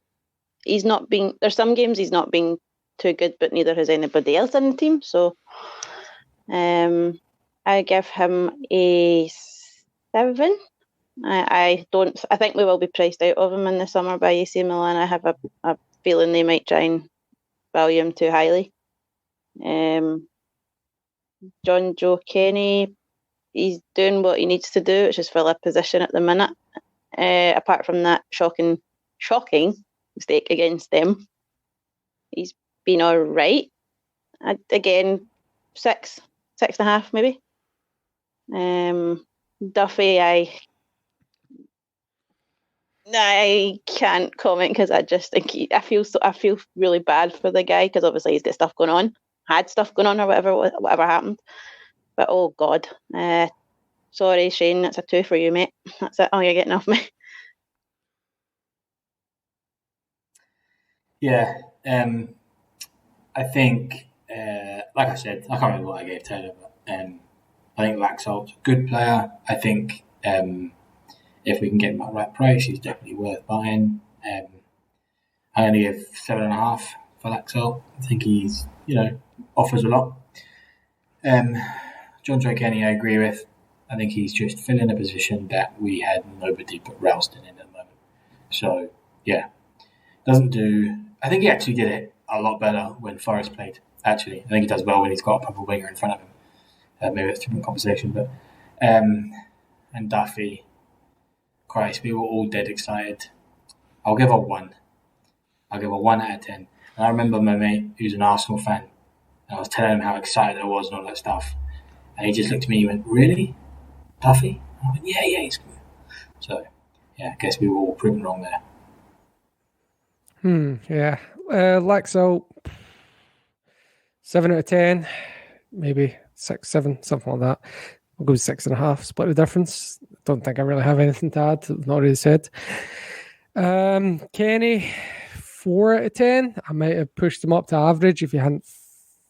There's some games he's not been too good, but neither has anybody else in the team. So I give him a 7. I think we will be priced out of him in the summer by AC Milan. I have a feeling they might try and value him too highly. John Joe Kenny, he's doing what he needs to do, which is fill a position at the minute. apart from that shocking mistake against them. He's been all right. Again, 6.5 maybe. Duffy, I can't comment because I just think I feel really bad for the guy because obviously he's got stuff going on, had stuff going on or whatever happened. But oh God, sorry Shane, that's a 2 for you, mate. That's it. Oh, you're getting off me. Yeah, I think, like I said, I can't remember what I gave Taylor, but I think Laxalt's a good player. I think if we can get him at the right price, he's definitely worth buying. I'm going to give 7.5 for Laxalt. I think he's, offers a lot. John Joe Kenny, I agree with. I think he's just filling a position that we had nobody but Ralston in at the moment. So, yeah, doesn't do. I think he actually did it a lot better when Forrest played. Actually, I think he does well when he's got a proper winger in front of him. Maybe that's a different conversation, but and Duffy, Christ, we were all dead excited. I'll give a 1. I'll give a 1 out of 10. And I remember my mate, who's an Arsenal fan, and I was telling him how excited I was and all that stuff. And he just looked at me and went, "Really? Duffy?" I went, yeah, he's good. So, yeah, I guess we were all proven wrong there. Yeah. Laxalt, 7 out of 10, maybe 6, 7, something like that. I'll go 6.5, split the difference. Don't think I really have anything to add. Not really said. Kenny, 4 out of 10. I might have pushed him up to average if he hadn't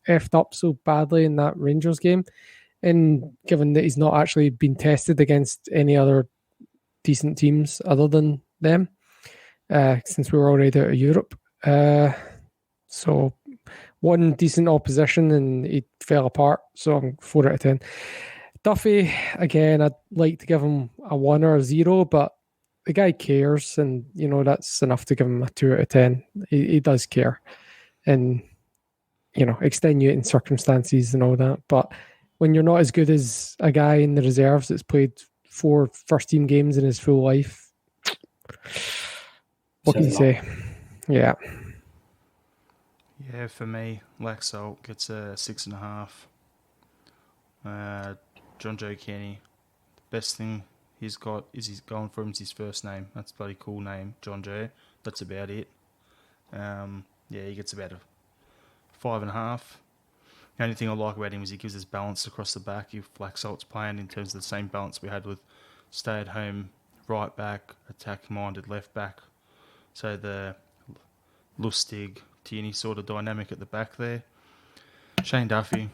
effed up so badly in that Rangers game. And given that he's not actually been tested against any other decent teams other than them, since we were already out of Europe. So one decent opposition and he fell apart. So I'm 4 out of 10. Duffy, again, I'd like to give him a 1 or a 0, but the guy cares, and that's enough to give him a 2 out of 10. He does care, and extenuating circumstances and all that. But when you're not as good as a guy in the reserves that's played 4 first-team games in his full life, what can you say? Yeah. Yeah, for me, Laxalt gets a 6.5. John Joe Kenny, the best thing he's got is he's going for him is his first name. That's a bloody cool name, John Joe. That's about it. He gets about a 5.5. The only thing I like about him is he gives us balance across the back. If Laxalt's playing in terms of the same balance we had with stay-at-home right back, attack-minded left back. So the Lustig, Tierney sort of dynamic at the back there. Shane Duffy,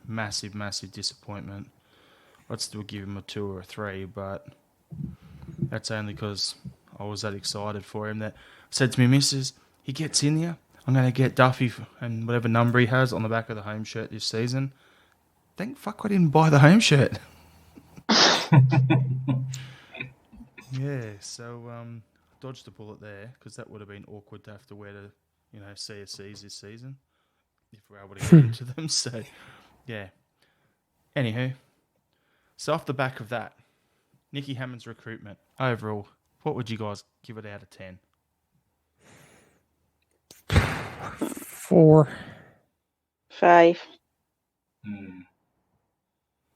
massive disappointment. I'd still give him a 2 or a 3, but that's only because I was that excited for him that I said to my missus, he gets in here, I'm going to get Duffy and whatever number he has on the back of the home shirt this season. Thank fuck I didn't buy the home shirt. Yeah, so dodged the bullet there because that would have been awkward to have to wear the CSCs this season if we're able to get into them. So, yeah. Anywho, so off the back of that, Nicky Hammond's recruitment overall, what would you guys give it out of 10? 4. 5.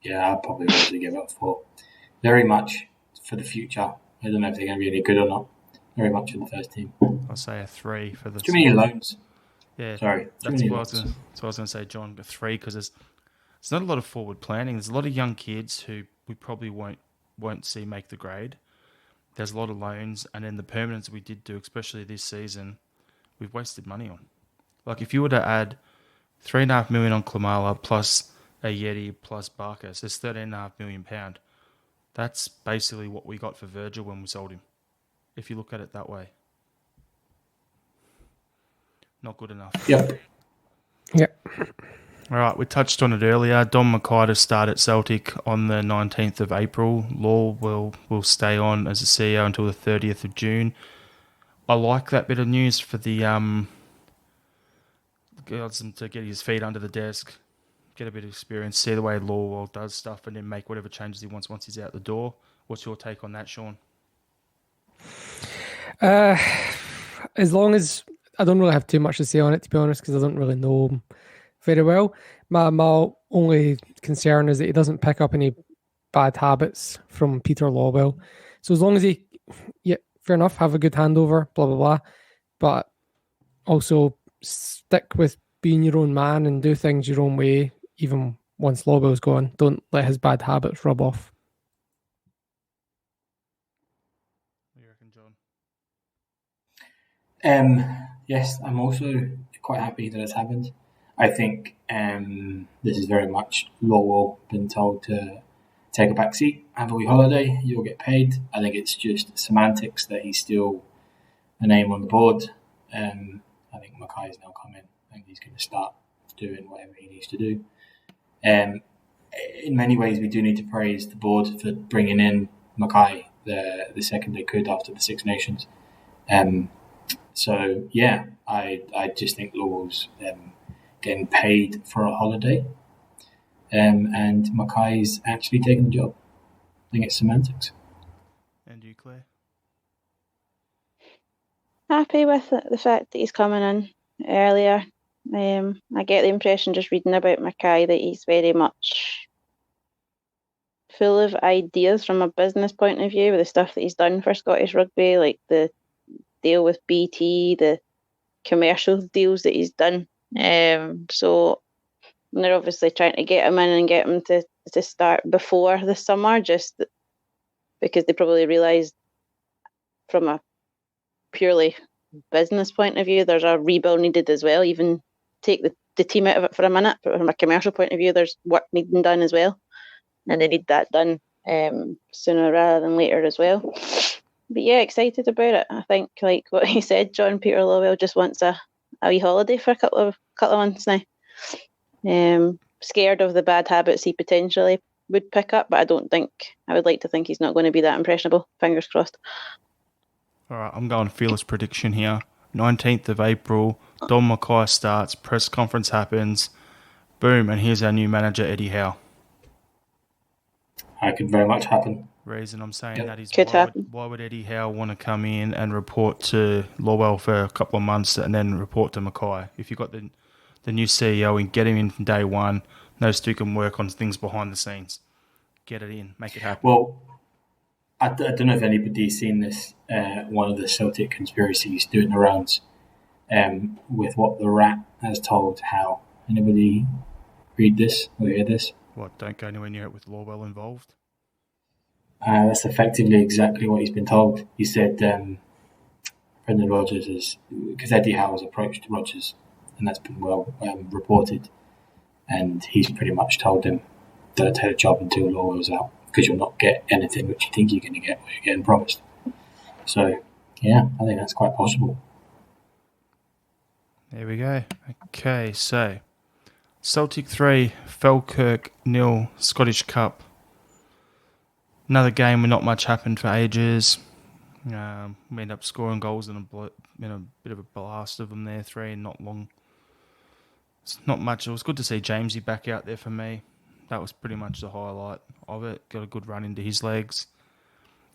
Yeah, I'd probably also give it a 4. Very much for the future. I don't know if they're going to be any good or not. Very much for the first team. I'll say a 3 for the... Too many loans. Yeah, sorry. That's what I was going to say, John, a 3, because there's not a lot of forward planning. There's a lot of young kids who we probably won't see make the grade. There's a lot of loans, and then the permanents we did do, especially this season, we've wasted money on. Like if you were to add £3.5 million on Klamala plus a Yeti plus Barkas, there's £13.5 million. That's basically what we got for Virgil when we sold him. If you look at it that way. Not good enough. Yep. All right, we touched on it earlier. Don Mackay to start at Celtic on the 19th of April. Law will stay on as a CEO until the 30th of June. I like that bit of news for the girls to get his feet under the desk, get a bit of experience, see the way Law does stuff, and then make whatever changes he wants once he's out the door. What's your take on that, Sean? As long as I don't really have too much to say on it, to be honest, because I don't really know him very well. My only concern is that he doesn't pick up any bad habits from Peter Lawwell. So as long as he, yeah, fair enough, have a good handover, blah, blah, blah. But also stick with being your own man and do things your own way, even once Lawwell's gone. Don't let his bad habits rub off. What do you reckon, John? Yes, I'm also quite happy that it's happened. I think this is very much Lawwell been told to take a back seat, have a wee holiday, you'll get paid. I think it's just semantics that he's still a name on the board. I think Mackay's now come in. I think he's going to start doing whatever he needs to do. In many ways, we do need to praise the board for bringing in Mackay the second they could after the Six Nations. So, yeah, I just think Lawwell's getting paid for a holiday. And Mackay's actually taking the job. I think it's semantics. And you, Claire? Happy with the fact that he's coming in earlier. I get the impression just reading about Mackay that he's very much full of ideas from a business point of view with the stuff that he's done for Scottish rugby, like the deal with BT, the commercial deals that he's done. So they're obviously trying to get him in and get him to start before the summer, just because they probably realised from a purely business point of view, there's a rebuild needed as well. Even take the team out of it for a minute, but from a commercial point of view, there's work needing done as well, and they need that done sooner rather than later as well. But yeah, excited about it. I think, like what he said, John, Peter Lawwell just wants a wee holiday for a couple of months now. Scared of the bad habits he potentially would pick up, but I would like to think he's not going to be that impressionable. Fingers crossed. All right, I'm going fearless prediction here. 19th of April, Don Mackay starts, press conference happens, boom, and here's our new manager, Eddie Howe. That could very much happen. Reason I'm saying that is why would Eddie Howe want to come in and report to Lawwell for a couple of months and then report to Mackay? If you've got the new CEO and get him in from day one, those two can work on things behind the scenes. Get it in, make it happen. Well, I don't know if anybody's seen this, one of the Celtic conspiracies doing the rounds with what the Rat has told Howe. Anybody read this or hear this? What, don't go anywhere near it with Lawwell involved? That's effectively exactly what he's been told. He said Brendan Rodgers is, because Eddie Howe has approached Rodgers, and that's been well reported, and he's pretty much told him, don't take a job until Lawwell's out, because you'll not get anything which you think you're going to get what you're getting promised. So, yeah, I think that's quite possible. There we go. Okay, so Celtic 3, Falkirk 0, Scottish Cup. Another game where not much happened for ages. We ended up scoring goals in a bit of a blast of them there, 3 and not long. It's not much. It was good to see Jamesy back out there for me. That was pretty much the highlight of it. Got a good run into his legs.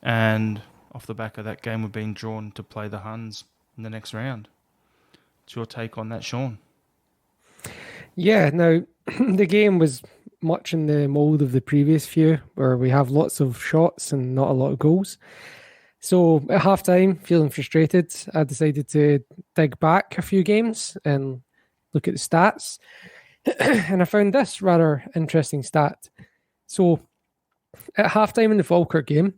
And off the back of that game, we've been drawn to play the Huns in the next round. What's your take on that, Sean? Yeah, now, the game was much in the mould of the previous few, where we have lots of shots and not a lot of goals. So at half-time, feeling frustrated, I decided to dig back a few games and look at the stats. And I found this rather interesting stat. So at half-time in the Falkirk game,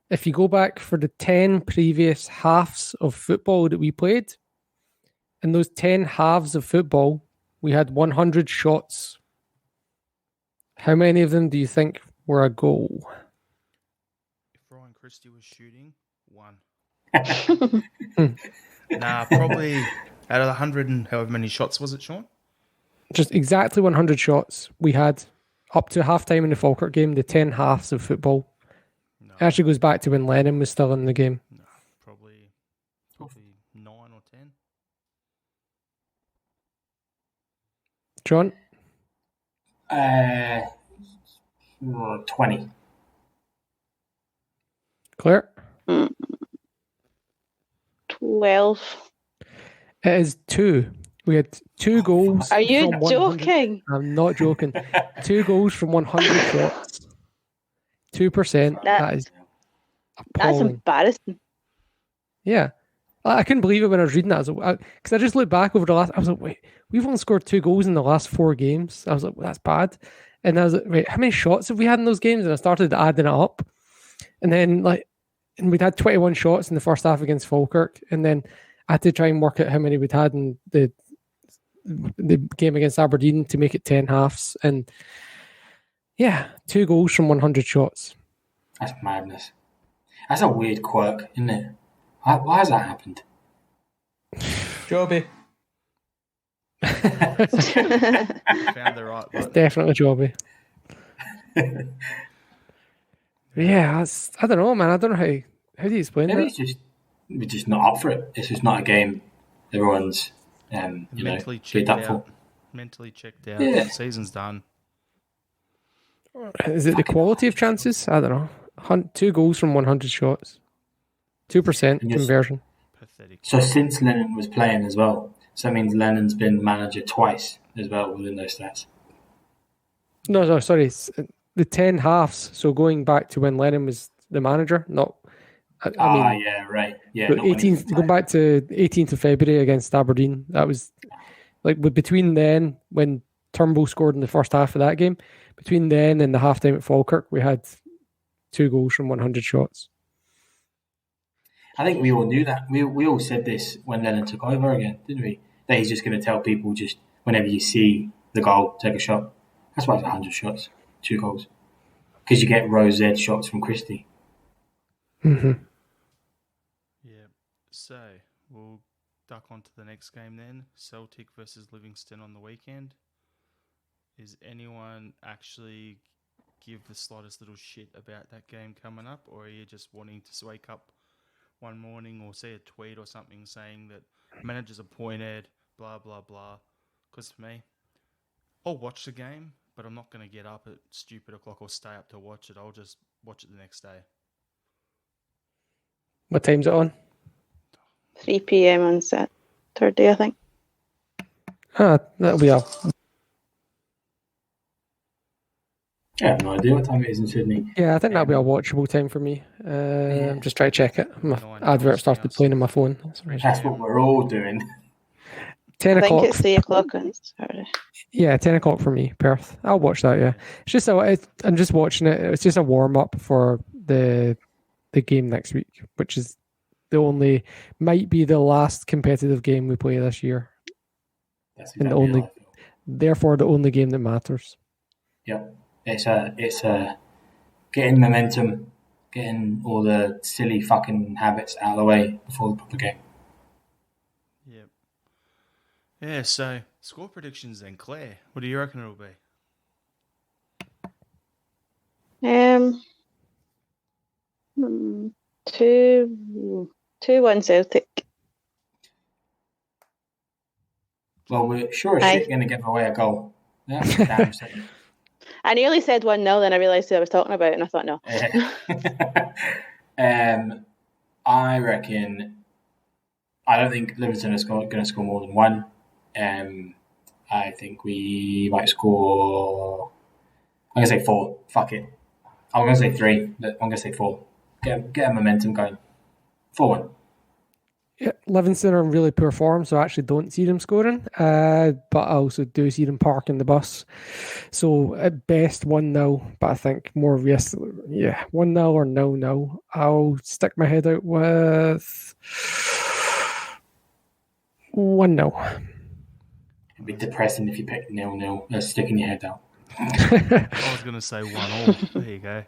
if you go back for the 10 previous halves of football that we played, in those 10 halves of football, we had 100 shots. How many of them do you think were a goal? If Ryan Christie was shooting, 1. Nah, probably out of 100 and however many shots was it, Sean? Just exactly 100 shots we had up to half-time in the Falkirk game, the 10 halves of football. No. It actually goes back to when Lennon was still in the game. No, probably 9 or 10. John? 20. Claire? 12. It is 2. We had 2 goals. Are you from 100. joking? I'm not joking. 2 goals from 100 shots. 2%. That is That's appalling. embarrassing. Yeah. I couldn't believe it when I was reading that. Because I just looked back over the last... I was like, wait, we've only scored 2 goals in the last 4 games. I was like, well, that's bad. And I was like, wait, how many shots have we had in those games? And I started adding it up. And then, and we'd had 21 shots in the first half against Falkirk. And then I had to try and work out how many we'd had in the game against Aberdeen to make it 10 halves. And yeah, 2 goals from 100 shots. That's madness. That's a weird quirk, isn't it? Why has that happened? Joby. Found the right It's one. definitely Joby. Yeah, I don't know, man. I don't know how do you explain Maybe that? we're just not up for it. It's just not a game everyone's Mentally geared checked up for. out. Mentally checked out. Yeah. Season's done. Is it the quality of chances? I don't know. 2 goals from 100 shots. 2% And just- conversion. Pathetic. So since Lennon was playing as well, so that means Lennon's been manager twice as well within those stats. No, sorry. It's the 10 halves. So going back to when Lennon was the manager, not. I mean, yeah, right. Yeah, so not when he was 18th, going back to 18th of February against Aberdeen. That was between then when Turnbull scored in the first half of that game. Between then and the halftime at Falkirk, we had 2 goals from 100 shots. I think we all knew that. We all said this when Lennon took over again, didn't we? That he's just going to tell people just whenever you see the goal, take a shot. That's why it's 100 shots, 2 goals. Because you get rose edge shots from Christie. Mm-hmm. Yeah. So we'll duck onto the next game then. Celtic versus Livingston on the weekend. Is anyone actually give the slightest little shit about that game coming up, or are you just wanting to wake up one morning or see a tweet or something saying that managers appointed, blah, blah, blah? Because for me, I'll watch the game, but I'm not going to get up at stupid o'clock or stay up to watch it. I'll just watch it the next day. What time's it on? 3 p.m. on Saturday, I think. That'll be up. I have no idea what time it is in Sydney. Yeah, I think that'll be a watchable time for me. I'm just trying to check it. My 9 advert hours started now, playing on my phone. That's right. That's what we're all doing. 10 I think o'clock. it's 3 o'clock on Saturday. Yeah, 10 o'clock for me, Perth. I'll watch that, yeah. It's just I'm just watching it. It's just a warm-up for the game next week, which is might be the last competitive game we play this year. That's And exactly how I feel. Therefore, the only game that matters. Yep. It's getting momentum, getting all the silly fucking habits out of the way before the proper game. Yep. Yeah, so score predictions then, Claire. What do you reckon it'll be? 2-1 Celtic. Well, we're sure as Aye. shit going to give away a goal. Yeah, damn certain. I nearly said 1-0, then I realised who I was talking about, and I thought, no. I reckon. I don't think Livingston is going to score more than 1. I think we might score. I'm going to say 4. Fuck it. I'm going to say 3. But I'm going to say 4. Get a momentum going. 4-1. Yeah, Livingston are in really poor form, so I actually don't see them scoring. But I also do see them parking the bus. So at best 1-0, but I think more realistic, 1-0 or 0-0. I'll stick my head out with 1-0. It'd be depressing if you pick 0-0. Sticking your head out. I was going to say 1-1. There you go.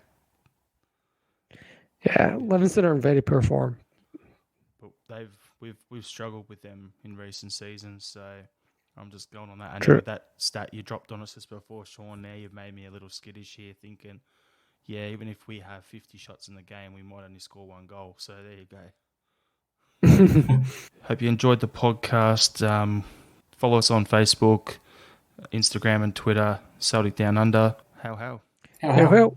Yeah, Livingston are in very poor form. But we've struggled with them in recent seasons, so I'm just going on that. And True. with that stat you dropped on us just before, Sean, now you've made me a little skittish here, thinking, yeah, even if we have 50 shots in the game, we might only score 1 goal. So there you go. Hope you enjoyed the podcast. Follow us on Facebook, Instagram and Twitter, Celtic Down Under. How. Well.